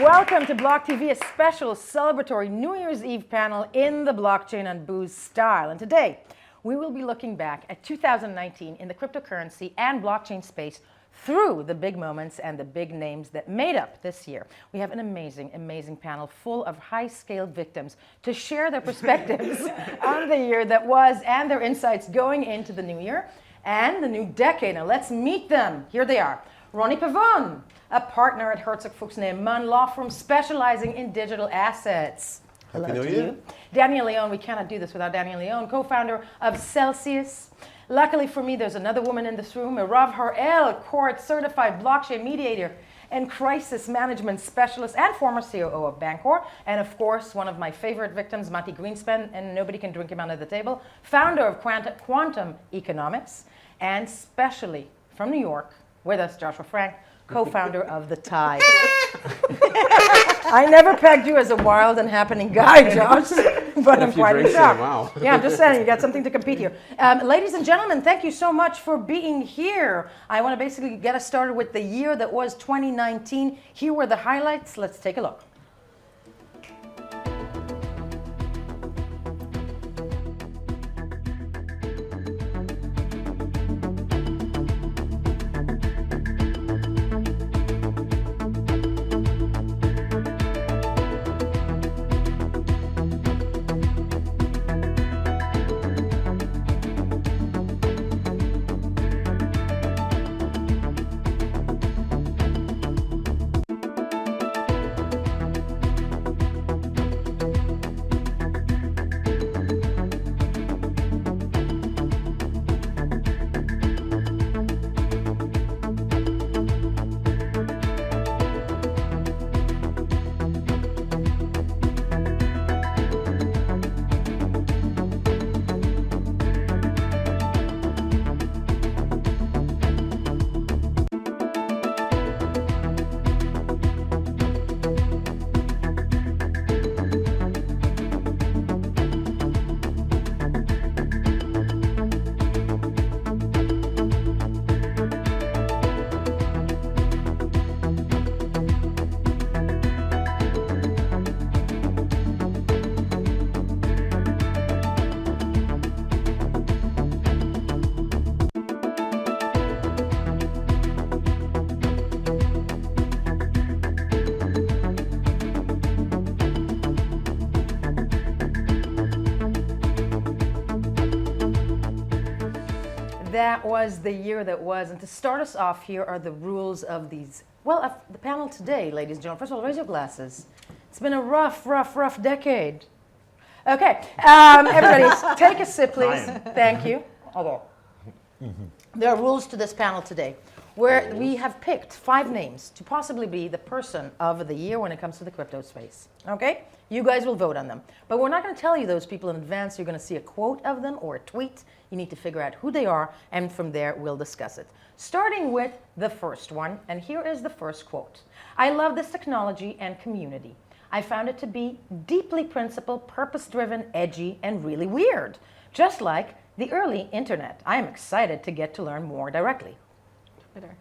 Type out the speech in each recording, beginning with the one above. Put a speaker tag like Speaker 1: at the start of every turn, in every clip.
Speaker 1: Welcome to BLOCKTV, a special celebratory New Year's Eve panel in the blockchain and booze style. And today, we will be looking back at 2019 in the cryptocurrency and blockchain space through the big moments and the big names that made up this year. We have an amazing, amazing panel full of high-scale victims to share their perspectives on the year that was and their insights going into the new year and the new decade. Now let's meet them. Here they are. Ronnie Pavon, a partner at Herzog Fuchs Neyman Law Firm specializing in digital assets. Hello to you. Daniel Leon, we cannot do this without Daniel Leon, co-founder of Celsius. Luckily for me, there's another woman in this room, a Rav Harel, court-certified blockchain mediator and crisis management specialist and former COO of Bancor. And of course, one of my favorite victims, Matti Greenspan, and nobody can drink him under the table, founder of Quantum Economics, and especially from New York, with us, Joshua Frank, co-founder of The Tide. I never pegged you as a wild and happening guy, Josh, but I'm quite shocked.
Speaker 2: Wow.
Speaker 1: Yeah, I'm just saying, you got something to compete here. Ladies and gentlemen, thank you so much for being here. I want to basically get us started with the year that was 2019. Here were the highlights. Let's take a look. That was the year that was. And to start us off, here are the rules of these, of the panel today, ladies and gentlemen. First of all, raise your glasses. It's been a rough decade. Okay, everybody, take a sip, please. Thank you. Although, there are rules to this panel today, where we have picked 5 names to possibly be the person of the year when it comes to the crypto space. Okay? You guys will vote on them. But we're not going to tell you those people in advance. You're going to see a quote of them or a tweet. You need to figure out who they are, and from there, we'll discuss it. Starting with the first one, and here is the first quote. I love this technology and community. I found it to be deeply principled, purpose-driven, edgy, and really weird. Just like the early internet. I am excited to get to learn more directly. Twitter.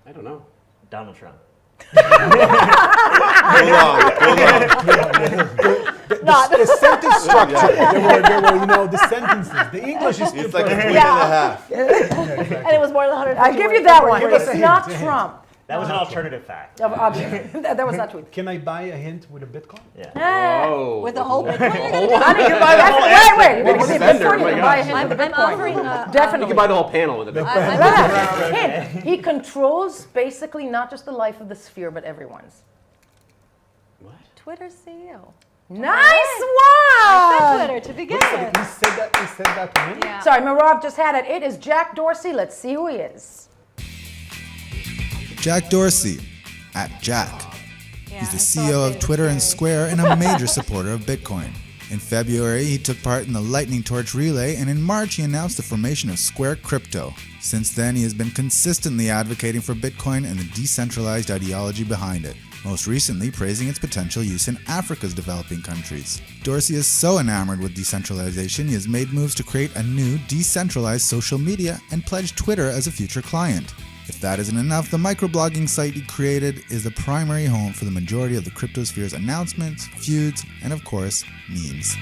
Speaker 2: I don't know.
Speaker 3: Donald Trump.
Speaker 4: Hold on.
Speaker 5: The sentence structure. There were, the sentences. The English is
Speaker 4: It's like a tweet and a half.
Speaker 6: And it was more than 100.
Speaker 1: I'll give you that one. It's not Trump.
Speaker 3: That was an alternative fact.
Speaker 1: Obviously. That was not tweet.
Speaker 5: Can I buy a hint with a Bitcoin?
Speaker 3: Yeah.
Speaker 2: Whoa.
Speaker 6: With the whole Bitcoin?
Speaker 1: Honey, you buy that. Wait.
Speaker 2: Big spender, my gosh.
Speaker 6: I'm offering
Speaker 1: Definitely.
Speaker 2: You can buy the whole panel with a big
Speaker 1: Hint. He controls basically not just the life of the sphere, but everyone's.
Speaker 2: What?
Speaker 6: Twitter's CEO.
Speaker 1: Nice
Speaker 6: I
Speaker 1: one!
Speaker 6: said Twitter to begin
Speaker 5: He
Speaker 6: with.
Speaker 5: said that to me?
Speaker 6: Yeah.
Speaker 1: Sorry, Marav just had it. It is Jack Dorsey. Let's see who he is.
Speaker 7: Jack Dorsey, at Jack. He's the CEO of Twitter and Square and a major supporter of Bitcoin. In February, he took part in the Lightning Torch Relay, and in March, he announced the formation of Square Crypto. Since then, he has been consistently advocating for Bitcoin and the decentralized ideology behind it, most recently praising its potential use in Africa's developing countries. Dorsey is so enamored with decentralization, he has made moves to create a new decentralized social media and pledged Twitter as a future client. If that isn't enough, the microblogging site he created is the primary home for the majority of the cryptosphere's announcements, feuds, and of course, memes.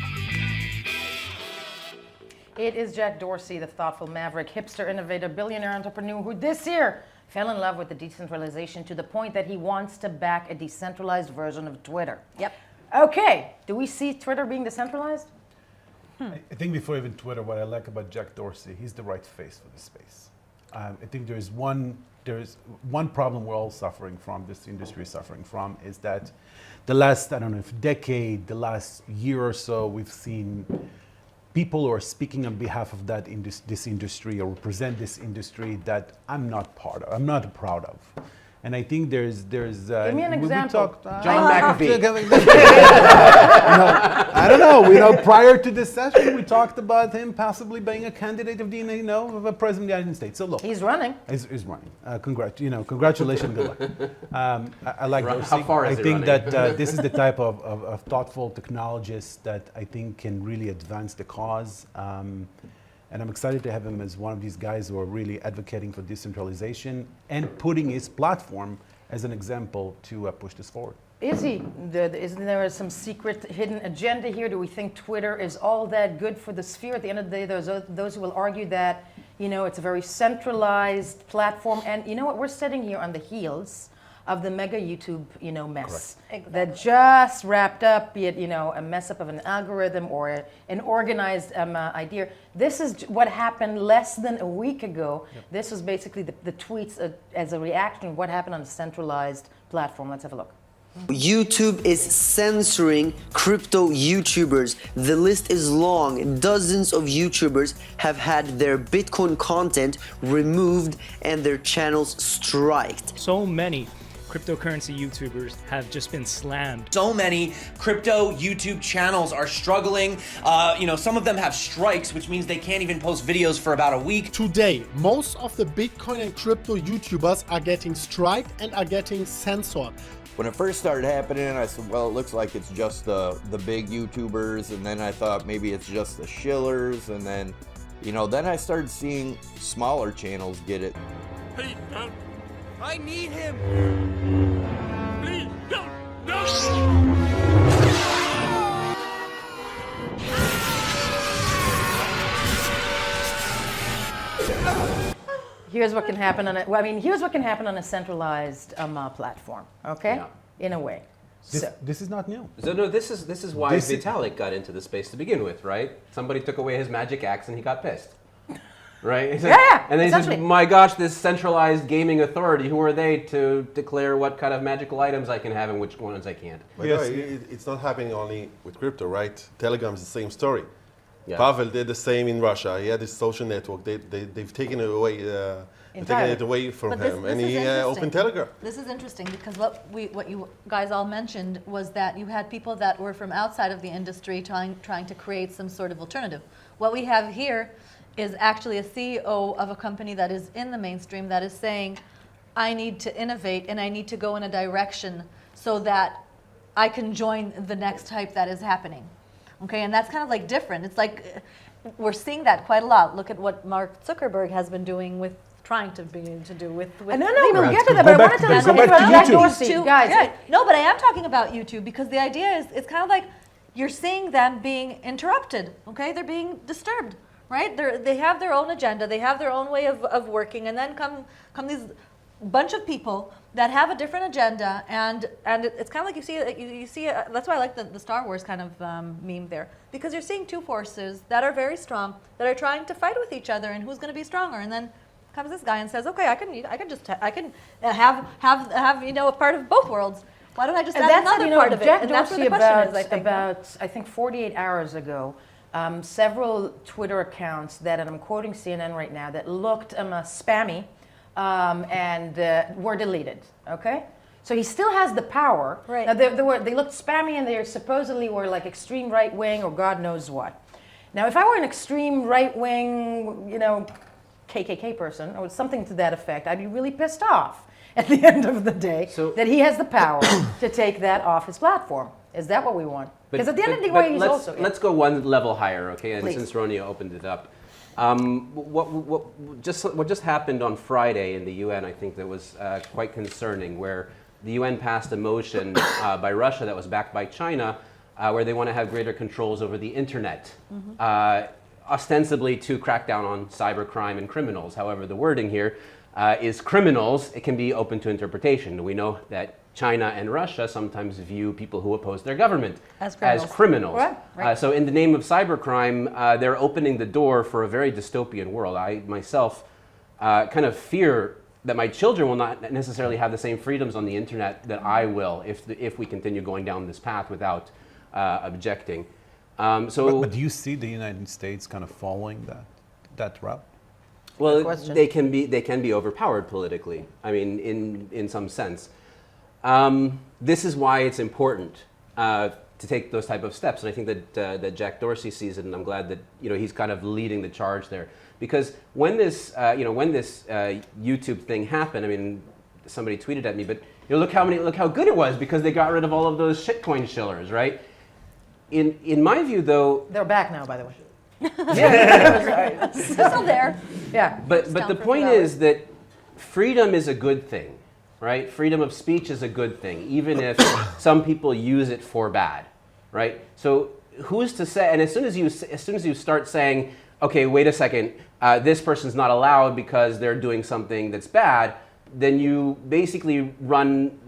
Speaker 1: It is Jack Dorsey, the thoughtful maverick, hipster, innovator, billionaire entrepreneur who this year fell in love with the decentralization to the point that he wants to back a decentralized version of Twitter.
Speaker 6: Yep.
Speaker 1: Okay, do we see Twitter being decentralized?
Speaker 5: I think before even Twitter, what I like about Jack Dorsey, he's the right face for the space. I think there is one problem we're all suffering from, this industry is suffering from, is that the last, I don't know, if decade, the last year or so, we've seen people who are speaking on behalf of this industry or represent this industry that I'm not proud of. And I think there's
Speaker 1: Give me an example.
Speaker 2: John McAfee.
Speaker 5: I don't know. Prior to this session, we talked about him possibly being a candidate of of a president of the United States. So look,
Speaker 1: He's running.
Speaker 5: he's running. Congratulations. Good luck. I like
Speaker 2: How
Speaker 5: Dorsey.
Speaker 2: far is
Speaker 5: I
Speaker 2: he
Speaker 5: think
Speaker 2: running?
Speaker 5: that this is the type of thoughtful technologist that I think can really advance the cause. And I'm excited to have him as one of these guys who are really advocating for decentralization and putting his platform as an example to push this forward.
Speaker 1: Is he? Isn't there some secret hidden agenda here? Do we think Twitter is all that good for the sphere? At the end of the day, there's those who will argue that, it's a very centralized platform. And you know what? We're sitting here on the heels of the mega YouTube, mess that just wrapped up, be it, a mess up of an algorithm or an organized idea. This is what happened less than a week ago. Yep. This was basically the tweets as a reaction to what happened on a centralized platform. Let's have a look.
Speaker 8: YouTube is censoring crypto YouTubers. The list is long. Dozens of YouTubers have had their Bitcoin content removed and their channels striked.
Speaker 9: So many cryptocurrency YouTubers have just been slammed.
Speaker 10: So many crypto YouTube channels are struggling. Some of them have strikes, which means they can't even post videos for about a week.
Speaker 11: Today, most of the Bitcoin and crypto YouTubers are getting striked and are getting censored.
Speaker 4: When it first started happening, I said, well, it looks like it's just the big YouTubers, and then I thought maybe it's just the shillers, and then, then I started seeing smaller channels get it.
Speaker 12: Please don't.
Speaker 10: I need him.
Speaker 12: Please don't. No.
Speaker 1: Here's what can happen on here's what can happen on a centralized platform. Okay,
Speaker 2: Yeah.
Speaker 1: in a way.
Speaker 5: This is not new.
Speaker 2: So no, this is why Vitalik got into the space to begin with, right? Somebody took away his magic axe and he got pissed. Right? He said,
Speaker 1: Yeah,
Speaker 2: and then he
Speaker 1: essentially.
Speaker 2: said, my gosh, this centralized gaming authority, who are they to declare what kind of magical items I can have and which ones I can't?
Speaker 4: But
Speaker 5: Yes.
Speaker 4: it's not happening only with crypto, right? Telegram is the same story.
Speaker 2: Yeah.
Speaker 4: Pavel did the same in Russia. He had his social network. They've taken it away. Taken it away from
Speaker 6: But
Speaker 4: him,
Speaker 6: this
Speaker 4: and
Speaker 6: is
Speaker 4: he
Speaker 6: interesting.
Speaker 4: opened Telegram.
Speaker 6: This is interesting because what you guys all mentioned was that you had people that were from outside of the industry trying to create some sort of alternative. What we have here is actually a CEO of a company that is in the mainstream that is saying, I need to innovate and I need to go in a direction so that I can join the next hype that is happening. Okay, and that's kind of like different. It's like we're seeing that quite a lot. Look at what Mark Zuckerberg has been doing with trying to do with
Speaker 1: No, we'll get to that, but I
Speaker 5: Go
Speaker 1: want
Speaker 5: back
Speaker 1: to
Speaker 5: to-
Speaker 1: tell
Speaker 5: go
Speaker 1: you
Speaker 5: back to
Speaker 1: about Jack
Speaker 5: YouTube.
Speaker 1: Dorsey, guys.
Speaker 6: Yeah. No, but I am talking about YouTube because the idea is it's kind of like you're seeing them being interrupted. Okay, they're being disturbed, right? They have their own agenda, they have their own way of working, and then come these bunch of people that have a different agenda, and it's kind of like you see. That's why I like the Star Wars kind of meme there, because you're seeing two forces that are very strong that are trying to fight with each other, and who's going to be stronger, and then comes this guy and says, okay, I can have a part of both worlds. Why don't I just
Speaker 1: And
Speaker 6: add
Speaker 1: that's
Speaker 6: another part of it?
Speaker 1: Jack
Speaker 6: And that's
Speaker 1: Dorsey
Speaker 6: where the question is,
Speaker 1: about I think 48 hours ago, several Twitter accounts that, and I'm quoting CNN right now, that looked spammy and were deleted. Okay, so he still has the power.
Speaker 6: Right.
Speaker 1: Now they looked spammy and they supposedly were like extreme right wing or God knows what. Now, if I were an extreme right wing, KKK person or something to that effect, I'd be really pissed off at the end of the day that he has the power to take that off his platform. Is that what we want? Because at the end of the day, he's also...
Speaker 2: Let's go one level higher, okay? And
Speaker 1: Please.
Speaker 2: since Ronia opened it up, What just happened on Friday in the UN, I think that was quite concerning, where the UN passed a motion by Russia that was backed by China, where they want to have greater controls over the internet, ostensibly to crack down on cybercrime and criminals. However, the wording here is criminals. It can be open to interpretation. We know that China and Russia sometimes view people who oppose their government as criminals.
Speaker 1: Right.
Speaker 2: So in the name of cybercrime, they're opening the door for a very dystopian world. I myself kind of fear that my children will not necessarily have the same freedoms on the internet that I will if we continue going down this path without objecting.
Speaker 5: But do you see the United States kind of following that route?
Speaker 2: Well, they can be overpowered politically. I mean, in some sense. This is why it's important to take those type of steps, and I think that Jack Dorsey sees it, and I'm glad that he's kind of leading the charge there. Because when this YouTube thing happened, I mean, somebody tweeted at me, but look how good it was because they got rid of all of those shitcoin shillers, right? In my view, though,
Speaker 1: They're back now, by the way.
Speaker 6: They're still there.
Speaker 1: Yeah.
Speaker 2: But the point is that freedom is a good thing, right? Freedom of speech is a good thing, even if some people use it for bad, right? So who's to say? And as soon as you start saying, okay, wait a second, this person's not allowed because they're doing something that's bad, then you basically run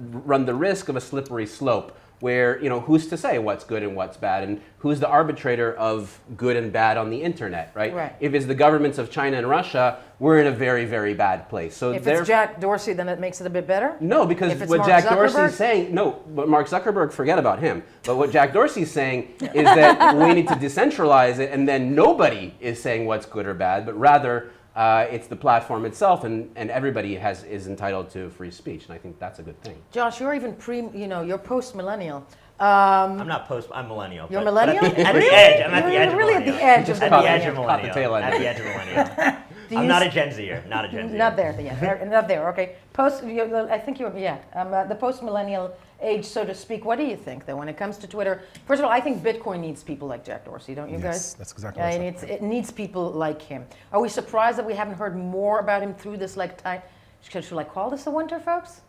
Speaker 2: the risk of a slippery slope where, who's to say what's good and what's bad, and who's the arbitrator of good and bad on the internet, right?
Speaker 1: Right.
Speaker 2: If it's the governments of China and Russia, we're in a very, very bad place. So
Speaker 1: if it's Jack Dorsey, then it makes it a bit better?
Speaker 2: No, because what Jack Dorsey's saying, but Mark Zuckerberg, forget about him. But what Jack Dorsey's saying is that we need to decentralize it, and then nobody is saying what's good or bad, but rather it's the platform itself, and everybody is entitled to free speech, and I think that's a good thing.
Speaker 1: Josh, you're even you're post-millennial.
Speaker 3: I'm not I'm millennial.
Speaker 1: You're millennial?
Speaker 3: At the edge. I'm at the edge of
Speaker 1: really
Speaker 3: millennial.
Speaker 1: at the edge
Speaker 3: Just
Speaker 1: of
Speaker 3: at the edge of
Speaker 2: Caught the tail
Speaker 3: millennial.
Speaker 2: end.
Speaker 3: At the edge of millennial. I'm not a Gen Zer. Not a Gen Zer.
Speaker 1: Not there yet. Not there. Okay. I think you're. The post-millennial age, so to speak. What do you think, though, when it comes to Twitter? First of all, I think Bitcoin needs people like Jack Dorsey, don't you guys?
Speaker 5: Yes, that's exactly what I said.
Speaker 1: It needs people like him. Are we surprised that we haven't heard more about him through this time? Should I call this a winter, folks?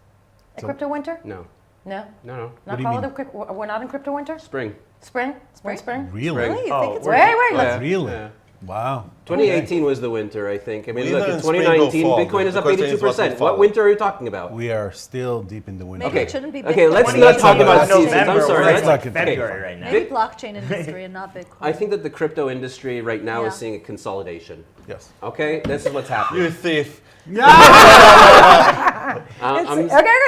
Speaker 1: A crypto winter?
Speaker 2: No.
Speaker 1: No.
Speaker 2: No.
Speaker 1: Not call it we're not in crypto winter.
Speaker 2: Spring.
Speaker 1: Spring.
Speaker 5: Really?
Speaker 6: Really? You think it's
Speaker 1: Wait.
Speaker 5: Really?
Speaker 2: Yeah.
Speaker 5: Wow.
Speaker 2: 2018 was the winter, I think. I mean,
Speaker 13: Well,
Speaker 2: look, in
Speaker 13: even in spring or
Speaker 2: 2019,
Speaker 13: fall,
Speaker 2: Bitcoin is
Speaker 13: the
Speaker 2: up
Speaker 13: question is what
Speaker 2: 82%.
Speaker 13: will follow.
Speaker 2: What winter are you talking about?
Speaker 5: We are still deep in the winter.
Speaker 6: Maybe it shouldn't be Bitcoin.
Speaker 2: Okay, let's
Speaker 6: Maybe
Speaker 2: not
Speaker 6: it's
Speaker 2: talk about
Speaker 6: November.
Speaker 2: seasons. I'm sorry.
Speaker 3: It's
Speaker 2: Let's
Speaker 3: like
Speaker 2: talk
Speaker 3: February right now.
Speaker 6: Maybe blockchain industry and not Bitcoin.
Speaker 2: I think that the crypto industry right now
Speaker 6: Yeah.
Speaker 2: is seeing a consolidation.
Speaker 5: Yes.
Speaker 2: Okay, this is what's happening.
Speaker 13: You thief.
Speaker 1: Okay,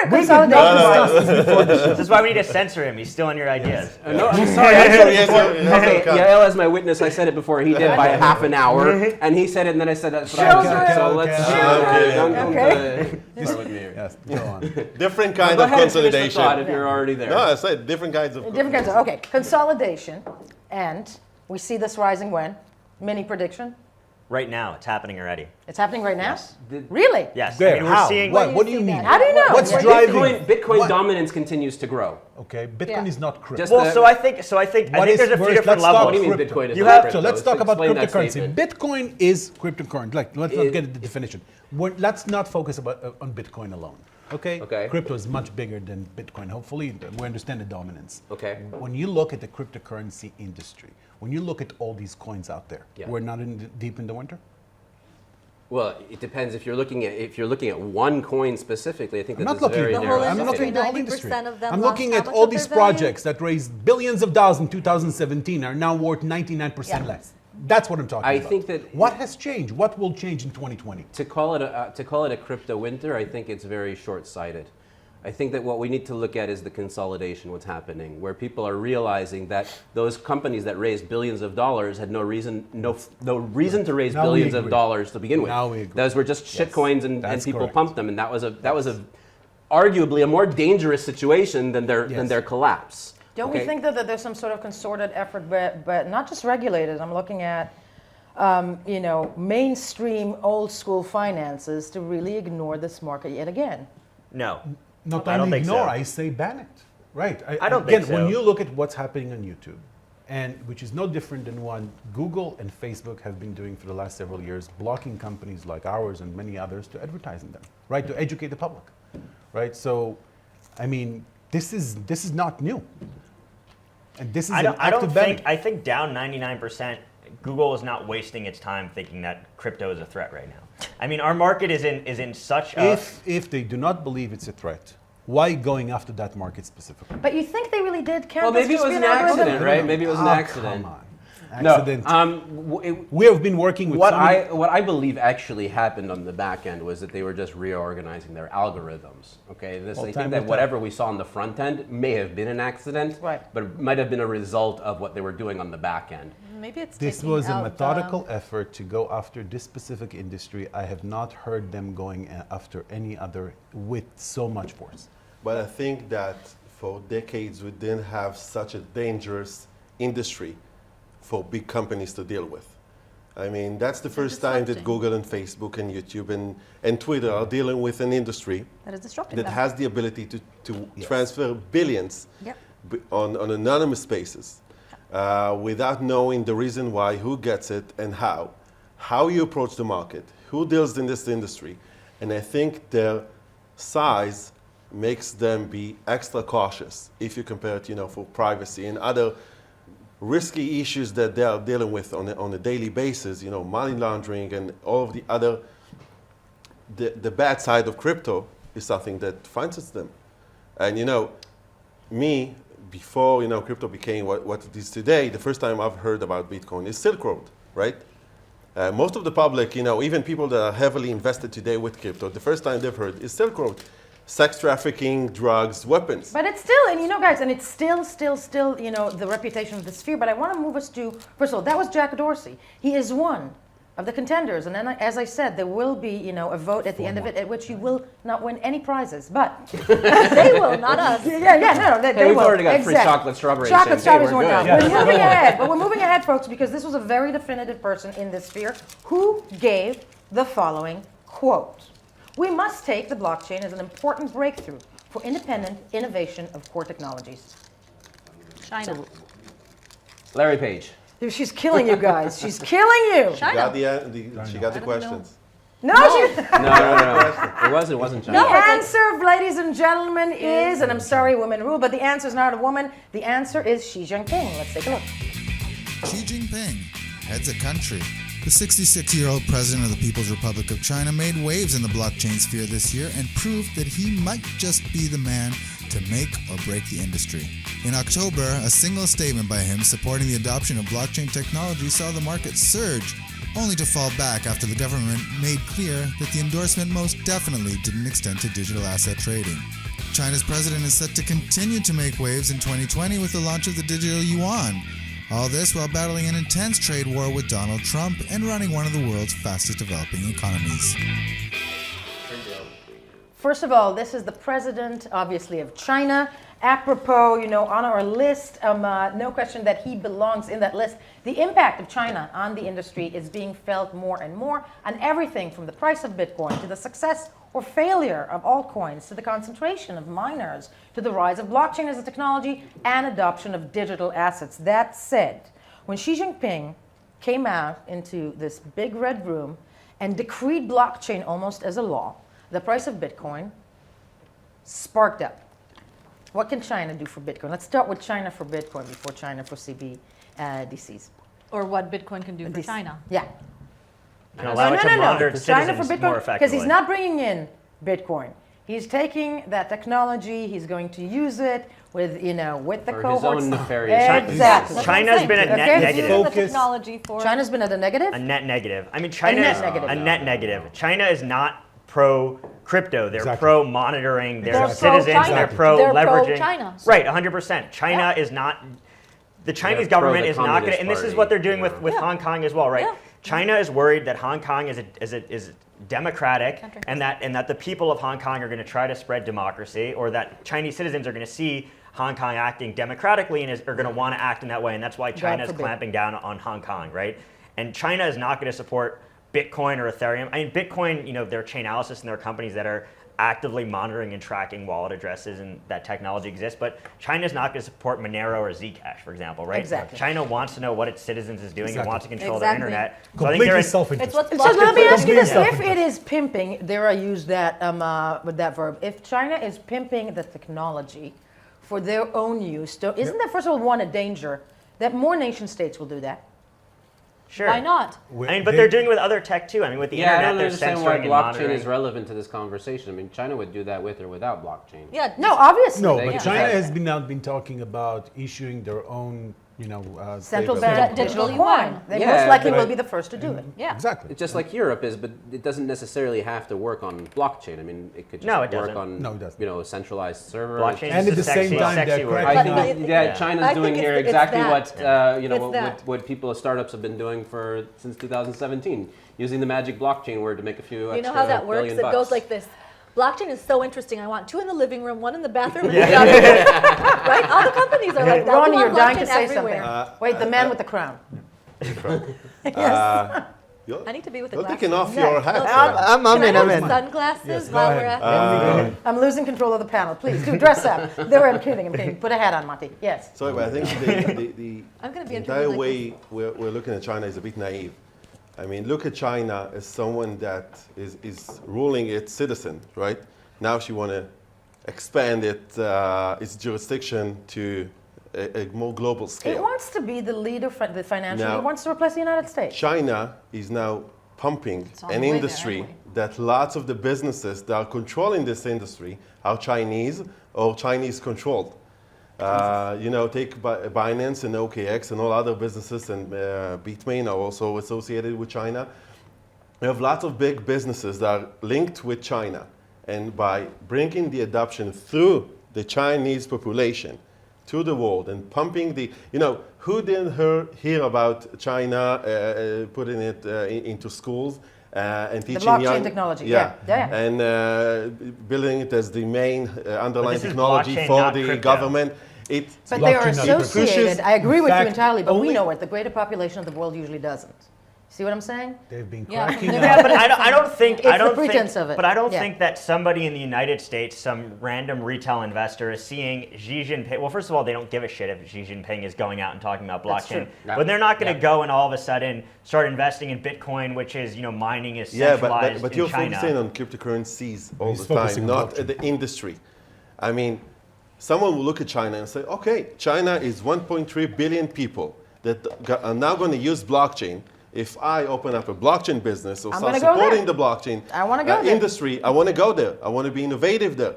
Speaker 1: consolidation.
Speaker 3: This is why we need to censor him. He's stealing your ideas.
Speaker 2: No, I'm sorry. I said it before.
Speaker 13: Yes,
Speaker 2: Okay,
Speaker 13: okay.
Speaker 2: Yael as my witness, I said it before. He did by half an hour, and he said it, and then I said that's what I was saying. So let's don't start with me here.
Speaker 5: Yes, go on.
Speaker 13: Different
Speaker 2: Go
Speaker 13: kind
Speaker 2: ahead
Speaker 13: of
Speaker 2: and finish the
Speaker 13: consolidation.
Speaker 2: thought if you're already there.
Speaker 13: No, I said different kinds of.
Speaker 1: Different kinds of, okay, consolidation, and we see this rising when? Mini prediction?
Speaker 3: Right now, it's happening already.
Speaker 1: It's happening right now?
Speaker 3: Yes.
Speaker 1: Really?
Speaker 3: Yes.
Speaker 5: Where?
Speaker 3: I mean,
Speaker 5: How?
Speaker 3: we're seeing.
Speaker 5: What do you mean?
Speaker 1: How do you know?
Speaker 5: What's
Speaker 1: What-
Speaker 5: driving?
Speaker 2: Bitcoin dominance continues to grow.
Speaker 5: Okay, Bitcoin
Speaker 6: Yeah.
Speaker 5: is not crypto.
Speaker 2: Just
Speaker 3: Well,
Speaker 2: the-
Speaker 3: so I think
Speaker 5: What
Speaker 3: there's a few
Speaker 5: first,
Speaker 3: different
Speaker 5: let's talk
Speaker 3: levels.
Speaker 2: What do you mean
Speaker 5: crypto.
Speaker 2: Bitcoin is
Speaker 3: You
Speaker 2: not
Speaker 3: have-
Speaker 2: crypto?
Speaker 5: So let's talk about
Speaker 2: Explain that
Speaker 5: cryptocurrency.
Speaker 2: statement.
Speaker 5: Bitcoin is cryptocurrency. Let's not get into the definition. Let's not focus on Bitcoin alone. Okay?
Speaker 2: Okay.
Speaker 5: Crypto is much bigger than Bitcoin. Hopefully, we understand the dominance.
Speaker 2: Okay.
Speaker 5: When you look at the cryptocurrency industry, when you look at all these coins out there,
Speaker 2: Yeah.
Speaker 5: we're not deep in the winter.
Speaker 2: Well, it depends if you're looking at one coin specifically. I think
Speaker 5: I'm
Speaker 2: that's
Speaker 5: not looking
Speaker 2: very
Speaker 5: at
Speaker 6: The
Speaker 2: narrow.
Speaker 6: whole
Speaker 5: I'm
Speaker 6: industry,
Speaker 5: looking at the whole
Speaker 6: 90%
Speaker 5: industry.
Speaker 6: of them
Speaker 5: I'm
Speaker 6: lost
Speaker 5: looking
Speaker 6: how
Speaker 5: at
Speaker 6: much
Speaker 5: all
Speaker 6: of their
Speaker 5: these
Speaker 6: value?
Speaker 5: projects that raised billions of dollars in 2017 are now worth 99% less. That's what I'm talking
Speaker 2: I
Speaker 5: about.
Speaker 2: think that-
Speaker 5: what has changed? What will change in 2020?
Speaker 2: To call it a crypto winter, I think it's very short-sighted. I think that what we need to look at is the consolidation, what's happening, where people are realizing that those companies that raised billions of dollars had no reason to raise
Speaker 5: Now we
Speaker 2: billions of
Speaker 5: agree.
Speaker 2: dollars to begin with.
Speaker 5: Now we agree.
Speaker 2: Those were just shitcoins, and
Speaker 5: That's
Speaker 2: people
Speaker 5: correct.
Speaker 2: pumped them, and that was a arguably a more dangerous situation than their collapse.
Speaker 1: Don't we think that there's some sort of concerted effort, but not just regulators? I'm looking at, mainstream old school finances to really ignore this market yet again.
Speaker 3: No.
Speaker 5: Not
Speaker 3: I don't
Speaker 5: only
Speaker 3: think
Speaker 5: ignore,
Speaker 3: so.
Speaker 5: I say ban it. Right.
Speaker 3: I don't
Speaker 5: again,
Speaker 3: think so.
Speaker 5: when you look at what's happening on YouTube, and which is no different than what Google and Facebook have been doing for the last several years, blocking companies like ours and many others to advertising them, right? To educate the public, right? So, I mean, this is not new, and this is
Speaker 3: I think down 99%. Google is not wasting its time thinking that crypto is a threat right now. I mean, our market is in such a.
Speaker 5: If they do not believe it's a threat, why going after that market specifically?
Speaker 1: But you think they really did count
Speaker 2: Well,
Speaker 1: this
Speaker 2: maybe it
Speaker 1: to
Speaker 2: was
Speaker 1: be
Speaker 2: an
Speaker 1: algorithm?
Speaker 2: accident, right? Maybe it was an accident.
Speaker 5: Come on.
Speaker 2: No,
Speaker 5: Accident. We have been working with
Speaker 2: what I believe actually happened on the back end was that they were just reorganizing their algorithms. Okay, I think that whatever we saw on the front end may have been an accident,
Speaker 1: right?
Speaker 2: But it might have been a result of what they were doing on the back end.
Speaker 6: Maybe it's
Speaker 5: this was a methodical effort to go after this specific industry. I have not heard them going after any other with so much force.
Speaker 13: But I think that for decades we didn't have such a dangerous industry for big companies to deal with. I mean, that's the first time that Google and Facebook and YouTube and Twitter are dealing with an industry
Speaker 6: that is disrupting
Speaker 13: that
Speaker 6: them.
Speaker 13: has the ability to transfer billions on anonymous basis without knowing the reason why, who gets it, and how you approach the market, who deals in this industry. And I think their size makes them be extra cautious if you compare it, for privacy and other risky issues that they are dealing with on a daily basis, money laundering and all of the other, the bad side of crypto is something that finances them. And me, before crypto became what it is today, the first time I've heard about Bitcoin is Silk Road, right? Most of the public, even people that are heavily invested today with crypto, the first time they've heard is Silk Road. Sex trafficking, drugs, weapons.
Speaker 1: But it's still, and guys, and it's still, the reputation of the sphere. But I want to move us to, first of all, that was Jack Dorsey. He is one of the contenders. And then, as I said, there will be, a vote at the end of it at which he will not win any prizes. But
Speaker 6: they will, not us.
Speaker 1: No, they
Speaker 2: we've
Speaker 1: will.
Speaker 2: already got free chocolate strawberries.
Speaker 1: Chocolate strawberries
Speaker 2: we're
Speaker 1: went
Speaker 2: good.
Speaker 1: down. We're moving ahead. But we're moving ahead, folks, because this was a very definitive person in this sphere who gave the following quote. We must take the blockchain as an important breakthrough for independent innovation of core technologies.
Speaker 6: China.
Speaker 2: Larry Page.
Speaker 1: She's killing you guys. She's killing you.
Speaker 13: She got the questions.
Speaker 1: No.
Speaker 2: No. It wasn't China.
Speaker 1: The answer, ladies and gentlemen, is, and I'm sorry, women rule, but the answer is not a woman. The answer is Xi Jinping. Let's take a look.
Speaker 7: Xi Jinping heads a country. The 66-year-old president of the People's Republic of China made waves in the blockchain sphere this year and proved that he might just be the man to make or break the industry. In October, a single statement by him supporting the adoption of blockchain technology saw the market surge, only to fall back after the government made clear that the endorsement most definitely didn't extend to digital asset trading. China's president is set to continue to make waves in 2020 with the launch of the digital yuan. All this while battling an intense trade war with Donald Trump and running one of the world's fastest developing economies.
Speaker 1: First of all, this is the president, obviously, of China. Apropos, on our list, no question that he belongs in that list. The impact of China on the industry is being felt more and more on everything from the price of Bitcoin to the success or failure of altcoins to the concentration of miners to the rise of blockchain as a technology and adoption of digital assets. That said, when Xi Jinping came out into this big red room and decreed blockchain almost as a law, the price of Bitcoin sparked up. What can China do for Bitcoin? Let's start with China for Bitcoin before China for CBDCs.
Speaker 6: Or what Bitcoin can do for China.
Speaker 1: Yeah.
Speaker 3: Can allow it to monitor citizens more effectively.
Speaker 1: Because he's not bringing in Bitcoin. He's taking that technology, he's going to use it with, with the
Speaker 2: for
Speaker 1: cohorts.
Speaker 2: his own nefarious
Speaker 1: Exactly.
Speaker 3: China's been a net negative.
Speaker 6: The technology for
Speaker 1: China's been at a negative?
Speaker 3: A net negative. I mean, China is
Speaker 1: negative.
Speaker 3: a net negative. China is not pro crypto. They're pro monitoring their
Speaker 6: Exactly.
Speaker 3: citizens. They're pro leveraging.
Speaker 6: Pro-China.
Speaker 3: Right, 100%. China is not. The Chinese government is not going to, and this is what they're doing with Hong Kong as well, right?
Speaker 6: Yeah.
Speaker 3: China is worried that Hong Kong is democratic, and that the people of Hong Kong are going to try to spread democracy, or that Chinese citizens are going to see Hong Kong acting democratically and are going to want to act in that way, and that's why China is clamping down on Hong Kong, right? And China is not going to support Bitcoin or Ethereum. I mean, Bitcoin, their Chainalysis and their companies that are actively monitoring and tracking wallet addresses and that technology exists, but China's not going to support Monero or Zcash, for example, right?
Speaker 1: Exactly.
Speaker 3: China wants to know what its citizens is doing and wants to control
Speaker 6: Exactly.
Speaker 3: their internet. So I think
Speaker 5: Completely
Speaker 3: they're
Speaker 5: self-interest.
Speaker 6: It's what's
Speaker 1: So
Speaker 6: blocked.
Speaker 1: let me ask you this:
Speaker 5: Completely
Speaker 1: if it is pimping, there I use that with that verb. If China is pimping the technology for their own use, isn't that first of all a danger that more nation states will do that?
Speaker 3: Sure.
Speaker 6: Why not?
Speaker 3: I mean, but they're doing it with other tech too. I mean, with the
Speaker 2: Yeah, I
Speaker 3: internet,
Speaker 2: don't
Speaker 3: they're
Speaker 2: understand why
Speaker 3: censoring and
Speaker 2: blockchain
Speaker 3: monitoring.
Speaker 2: is relevant to this conversation. I mean, China would do that with or without blockchain.
Speaker 6: Yeah.
Speaker 1: No, obviously.
Speaker 5: No,
Speaker 2: They
Speaker 5: but
Speaker 2: can
Speaker 5: China
Speaker 2: do
Speaker 5: has been talking about issuing their own,
Speaker 1: Central
Speaker 5: stable-
Speaker 1: bank
Speaker 6: Digital
Speaker 1: digital
Speaker 6: yuan.
Speaker 1: coin. They
Speaker 2: Yeah,
Speaker 1: most likely
Speaker 5: but-
Speaker 1: will be the first to do it.
Speaker 6: Yeah.
Speaker 5: Exactly.
Speaker 2: It's just like Europe is, but it doesn't necessarily have to work on blockchain. I mean, it could just
Speaker 3: No, it
Speaker 2: work
Speaker 3: doesn't.
Speaker 2: on
Speaker 5: No, it doesn't.
Speaker 2: a centralized server.
Speaker 3: Blockchain
Speaker 5: And
Speaker 3: is
Speaker 5: at
Speaker 3: a
Speaker 5: the same
Speaker 3: sexy,
Speaker 5: time,
Speaker 3: sexy
Speaker 5: they're
Speaker 3: word.
Speaker 2: I
Speaker 5: cracking
Speaker 2: think
Speaker 6: But-
Speaker 2: that
Speaker 6: yeah.
Speaker 2: China's
Speaker 6: I think
Speaker 2: doing here
Speaker 6: it's
Speaker 2: exactly
Speaker 6: that.
Speaker 2: what
Speaker 6: It's that.
Speaker 2: what people startups have been doing since 2017, using the magic blockchain word to make a few
Speaker 6: You
Speaker 2: extra
Speaker 6: know how that works?
Speaker 2: billion
Speaker 6: It
Speaker 2: bucks.
Speaker 6: goes like this. Blockchain is so interesting. I want 2 in the living room, 1 in the bathroom, and the other. Right? All the companies are like that.
Speaker 1: Ronnie,
Speaker 6: We want
Speaker 1: you're dying to
Speaker 6: blockchain
Speaker 1: say
Speaker 6: everywhere.
Speaker 1: something. Wait, the man with the crown.
Speaker 13: You're,
Speaker 6: I need to be with the
Speaker 13: you're
Speaker 6: glasses.
Speaker 13: taking off your hat.
Speaker 8: I'm
Speaker 6: Can I
Speaker 8: in.
Speaker 6: have
Speaker 8: I'm in.
Speaker 6: sunglasses
Speaker 5: Yes, go
Speaker 6: while
Speaker 5: ahead.
Speaker 6: we're at this?
Speaker 1: I'm losing control of the panel. Please do dress up. I'm kidding. Put a hat on, Monty. Yes.
Speaker 13: Sorry, but I think the
Speaker 6: I'm gonna be
Speaker 13: entire
Speaker 6: interviewed like
Speaker 13: way we're looking at China is a bit naive. I mean, look at China as someone that is ruling its citizen, right? Now she want to expand its jurisdiction to a more global
Speaker 1: It
Speaker 13: scale.
Speaker 1: wants to be the leader, the financial.
Speaker 13: Now-
Speaker 1: It wants to replace the United States.
Speaker 13: China is now pumping
Speaker 6: on the
Speaker 13: an
Speaker 6: way there,
Speaker 13: industry
Speaker 6: aren't
Speaker 13: that lots of the businesses that are controlling this industry are Chinese or Chinese controlled. Take Binance and OKX and all other businesses, and Bitmain are also associated with China. We have lots of big businesses that are linked with China. And by bringing the adoption through the Chinese population to the world and pumping who didn't hear about China putting it into schools and teaching
Speaker 1: blockchain
Speaker 13: young
Speaker 1: technology, yeah.
Speaker 13: and building it as the main underlying
Speaker 3: this is
Speaker 13: technology
Speaker 3: blockchain,
Speaker 13: for
Speaker 3: not
Speaker 13: the
Speaker 3: crypto.
Speaker 13: government.
Speaker 1: But they are
Speaker 5: Blockchain, not crypto.
Speaker 1: associated. I agree with you
Speaker 5: fact,
Speaker 1: entirely, but we
Speaker 13: only-
Speaker 1: know it. The greater population of the world usually doesn't. See what I'm saying?
Speaker 5: They've been
Speaker 6: Yeah.
Speaker 5: cracking
Speaker 3: Yeah,
Speaker 5: up.
Speaker 3: but I don't think
Speaker 1: It's the pretense of it.
Speaker 3: But I don't
Speaker 1: Yeah.
Speaker 3: think that somebody in the United States, some random retail investor, is seeing Xi Jinping. Well, first of all, they don't give a shit if Xi Jinping is going out and talking about
Speaker 1: That's
Speaker 3: blockchain.
Speaker 2: true.
Speaker 3: But they're not going to
Speaker 2: Yeah.
Speaker 3: go and all of a sudden start investing in Bitcoin, which is mining is
Speaker 13: Yeah,
Speaker 3: centralized
Speaker 13: but
Speaker 3: in
Speaker 13: you're
Speaker 3: China.
Speaker 13: focusing on cryptocurrencies all
Speaker 5: He's
Speaker 13: the
Speaker 5: focusing
Speaker 13: time,
Speaker 5: on
Speaker 13: not
Speaker 5: blockchain.
Speaker 13: at the industry. I mean, someone will look at China and say, okay, China is 1.3 billion people that are now going to use blockchain. If I open up a blockchain business or
Speaker 1: I'm
Speaker 13: start
Speaker 1: gonna go
Speaker 13: supporting
Speaker 1: there.
Speaker 13: the blockchain
Speaker 1: I wanna go there.
Speaker 13: industry, I want to go there. I want to be innovative there.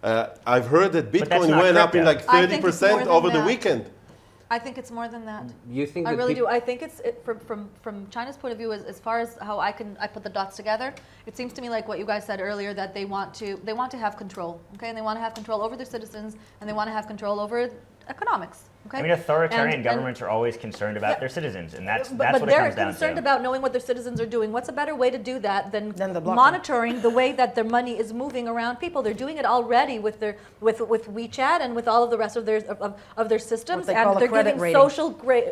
Speaker 13: I've heard that
Speaker 3: that's
Speaker 13: Bitcoin
Speaker 3: not
Speaker 13: went up in
Speaker 3: crypto.
Speaker 13: like
Speaker 6: I think it's more
Speaker 13: 30%
Speaker 6: than
Speaker 13: over the
Speaker 6: that.
Speaker 13: weekend.
Speaker 6: I think it's more than that.
Speaker 2: You think
Speaker 6: I
Speaker 2: that
Speaker 6: really
Speaker 2: peop-
Speaker 6: do. I think from China's point of view, as far as how I put the dots together, it seems to me like what you guys said earlier, that they want to have control, okay, and they want to have control over their citizens, and they want to have control over economics. Okay?
Speaker 3: I mean, authoritarian
Speaker 6: And-
Speaker 3: governments are always concerned about
Speaker 6: Yeah.
Speaker 3: their citizens, and that's
Speaker 6: but
Speaker 3: what it
Speaker 6: they're
Speaker 3: comes down
Speaker 6: concerned
Speaker 3: to.
Speaker 6: about knowing what their citizens are doing. What's a better way to do that than
Speaker 1: Than the blockchain.
Speaker 6: monitoring the way that their money is moving around people? They're doing it already with WeChat and with all of the rest of their systems,
Speaker 1: they call
Speaker 6: and
Speaker 1: a
Speaker 6: they're
Speaker 1: credit
Speaker 6: giving
Speaker 1: rating.
Speaker 6: social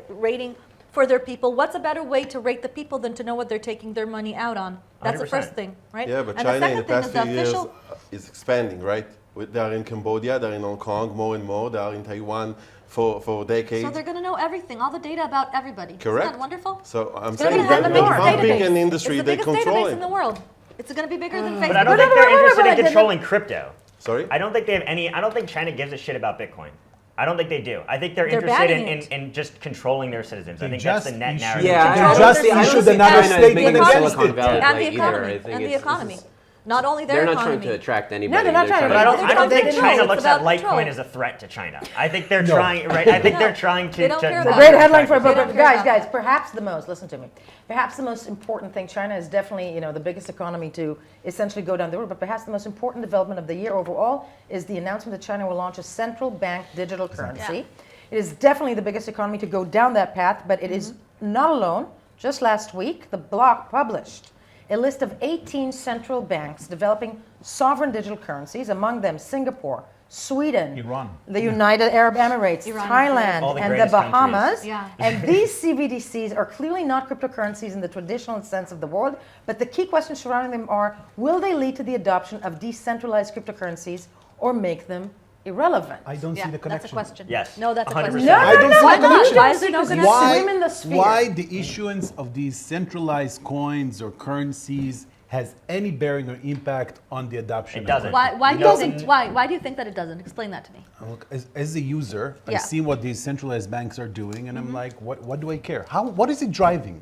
Speaker 6: rating for their people. What's a better way to rate the people than to know what they're taking their money out on? That's the
Speaker 3: 100%.
Speaker 6: first thing, right?
Speaker 13: Yeah, but
Speaker 6: and
Speaker 13: China in the
Speaker 6: second thing
Speaker 13: past
Speaker 6: is the
Speaker 13: few years
Speaker 6: official.
Speaker 13: is expanding, right? They are in Cambodia, they're in Hong Kong more and more, they are in Taiwan for decades.
Speaker 6: So they're going to know everything, all the data about everybody.
Speaker 13: Correct.
Speaker 6: Isn't that wonderful?
Speaker 13: So I'm
Speaker 6: It's gonna
Speaker 13: saying
Speaker 6: be
Speaker 13: they're
Speaker 6: the biggest
Speaker 13: pumping
Speaker 6: database.
Speaker 13: an industry,
Speaker 6: It's the
Speaker 13: they
Speaker 6: biggest
Speaker 13: control
Speaker 6: database
Speaker 13: it.
Speaker 6: in the world. It's going to be bigger than Facebook.
Speaker 3: But I don't think they're interested in controlling crypto.
Speaker 13: Sorry?
Speaker 3: I don't think they have any. I don't think China gives a shit about Bitcoin. I don't think they do. I think they're
Speaker 6: They're
Speaker 3: interested
Speaker 6: banning
Speaker 3: in just controlling their citizens. I
Speaker 5: They
Speaker 3: think that's the
Speaker 5: just
Speaker 3: net
Speaker 5: issued-
Speaker 3: narrative.
Speaker 2: Yeah,
Speaker 6: Control
Speaker 2: I
Speaker 6: over
Speaker 2: don't
Speaker 6: their
Speaker 2: see- I don't
Speaker 6: citizens
Speaker 2: see
Speaker 6: and
Speaker 2: China as
Speaker 6: the
Speaker 2: making
Speaker 6: economy.
Speaker 2: Silicon Valley
Speaker 6: And the
Speaker 2: play either.
Speaker 6: economy.
Speaker 2: I think
Speaker 6: And the
Speaker 2: it's-
Speaker 6: economy. Not only their
Speaker 2: They're not
Speaker 6: economy.
Speaker 2: trying to attract anybody.
Speaker 1: No, they're not trying to-
Speaker 3: But I don't
Speaker 6: They
Speaker 3: think
Speaker 6: control.
Speaker 3: China
Speaker 6: It's
Speaker 3: looks at
Speaker 6: about
Speaker 3: Litecoin
Speaker 6: control.
Speaker 3: as a threat to China. I think they're
Speaker 13: No.
Speaker 3: trying, right? I think they're trying
Speaker 6: They don't care
Speaker 3: to
Speaker 6: about
Speaker 1: Great
Speaker 6: it.
Speaker 1: headline for a book,
Speaker 6: They don't
Speaker 1: but
Speaker 6: care about
Speaker 1: guys,
Speaker 6: it.
Speaker 1: perhaps the most, listen to me, perhaps the most important thing, China is definitely, the biggest economy to essentially go down the road, but perhaps the most important development of the year overall is the announcement that China will launch a central bank digital currency. It is definitely the biggest economy to go down that path, but it is not alone. Just last week, the Block published a list of 18 central banks developing sovereign digital currencies, among them Singapore, Sweden,
Speaker 5: Iran.
Speaker 1: the United Arab Emirates,
Speaker 6: Iran,
Speaker 1: Thailand,
Speaker 3: All the
Speaker 1: and the
Speaker 3: greatest countries.
Speaker 1: Bahamas.
Speaker 6: Yeah.
Speaker 1: And these CBDCs are clearly not cryptocurrencies in the traditional sense of the word, but the key questions surrounding them are, will they lead to the adoption of decentralized cryptocurrencies or make them irrelevant?
Speaker 5: I don't see the connection.
Speaker 6: That's a question.
Speaker 3: Yes.
Speaker 6: No, that's a
Speaker 3: 100%.
Speaker 6: question.
Speaker 1: No,
Speaker 5: I don't
Speaker 1: no,
Speaker 5: see
Speaker 1: no,
Speaker 5: the connection.
Speaker 6: Why is there no
Speaker 1: Because
Speaker 6: connection?
Speaker 1: you swim in the sphere.
Speaker 5: Why the issuance of these centralized coins or currencies has any bearing or impact on the adoption?
Speaker 3: It
Speaker 5: of
Speaker 3: doesn't.
Speaker 5: crypto?
Speaker 6: Why do you
Speaker 3: doesn't.
Speaker 6: think? Why do you think that it doesn't? Explain that to me.
Speaker 5: Look, as a user, I
Speaker 6: Yeah.
Speaker 5: see what these centralized banks are doing, and I'm like, what do I care? What is it driving?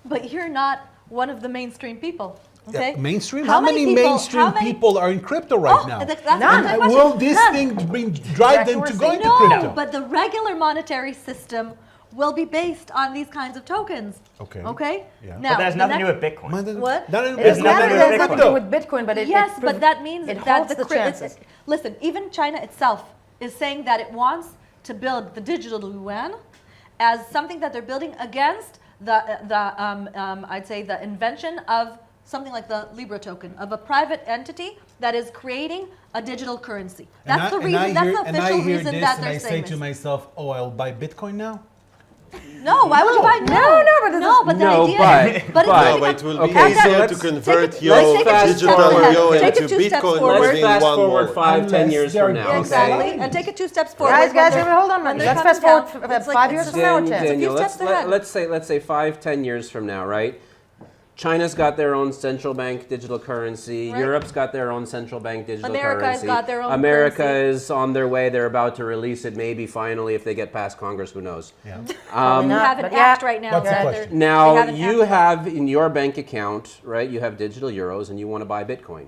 Speaker 6: But you're not one of the mainstream people. Okay.
Speaker 5: Mainstream? How many
Speaker 6: people-
Speaker 5: mainstream
Speaker 6: how many-
Speaker 5: people are in crypto right
Speaker 6: Oh,
Speaker 5: now?
Speaker 6: that's
Speaker 1: None.
Speaker 6: a good
Speaker 5: And
Speaker 6: question.
Speaker 5: will this
Speaker 6: None.
Speaker 5: thing drive them to go into
Speaker 6: No,
Speaker 5: crypto?
Speaker 6: but the regular monetary system will be based on these kinds of tokens.
Speaker 5: Okay.
Speaker 6: Okay.
Speaker 5: Yeah.
Speaker 6: Now,
Speaker 3: But that has
Speaker 6: the
Speaker 3: nothing to do
Speaker 6: next-
Speaker 3: with Bitcoin.
Speaker 6: What?
Speaker 5: That
Speaker 1: It
Speaker 5: has
Speaker 1: has
Speaker 3: nothing to do with
Speaker 1: nothing to do with Bitcoin, but it
Speaker 6: Yes, but that means
Speaker 1: it
Speaker 6: that
Speaker 1: holds the chances.
Speaker 6: Listen, even China itself is saying that it wants to build the digital yuan as something that they're building against I'd say the invention of something like the Libra token of a private entity that is creating a digital currency. That's the reason. That's the official reason that they're
Speaker 5: and I say
Speaker 6: saying
Speaker 5: to
Speaker 6: this.
Speaker 5: myself, oh, I'll buy Bitcoin now?
Speaker 6: No, why would you buy? No, but the
Speaker 2: No,
Speaker 6: idea.
Speaker 2: but-
Speaker 6: it's
Speaker 2: but-
Speaker 6: building
Speaker 13: No,
Speaker 6: up-
Speaker 13: but it will
Speaker 2: Okay,
Speaker 13: be
Speaker 2: so
Speaker 13: easier to
Speaker 2: let's
Speaker 13: convert
Speaker 6: take it-
Speaker 13: your
Speaker 6: let's take it two
Speaker 13: digital
Speaker 6: steps ahead.
Speaker 13: euro
Speaker 6: Take it
Speaker 13: into
Speaker 6: 2 steps
Speaker 13: Bitcoin
Speaker 6: forward.
Speaker 2: Let's
Speaker 13: within
Speaker 2: fast
Speaker 13: one
Speaker 2: forward
Speaker 13: wallet.
Speaker 2: 5, 10
Speaker 5: Unless
Speaker 2: years
Speaker 5: they're
Speaker 2: from now.
Speaker 6: Exactly,
Speaker 2: Okay?
Speaker 6: and take it 2 steps forward.
Speaker 1: Guys,
Speaker 6: when they're-
Speaker 1: hold on.
Speaker 6: when they're
Speaker 1: Let's
Speaker 6: coming
Speaker 1: fast forward
Speaker 6: down.
Speaker 1: about
Speaker 6: It's like-
Speaker 1: 5 years
Speaker 6: it's
Speaker 1: from now or
Speaker 6: a
Speaker 1: 10.
Speaker 6: few
Speaker 2: Daniel,
Speaker 6: steps ahead.
Speaker 2: let's say 5, 10 years from now, right? China's got their own central bank digital currency.
Speaker 6: Right.
Speaker 2: Europe's got their own central bank digital
Speaker 6: America has
Speaker 2: currency.
Speaker 6: got their own
Speaker 2: America
Speaker 6: currency.
Speaker 2: is on their way. They're about to release it, maybe finally, if they get past Congress. Who knows?
Speaker 5: Yeah.
Speaker 6: We have an
Speaker 1: but
Speaker 6: act
Speaker 1: yeah.
Speaker 6: right now.
Speaker 5: What's the
Speaker 6: that
Speaker 5: question?
Speaker 6: they're-
Speaker 2: Now
Speaker 6: they have an
Speaker 2: you
Speaker 6: act.
Speaker 2: have in your bank account, right? You have digital euros, and you want to buy Bitcoin,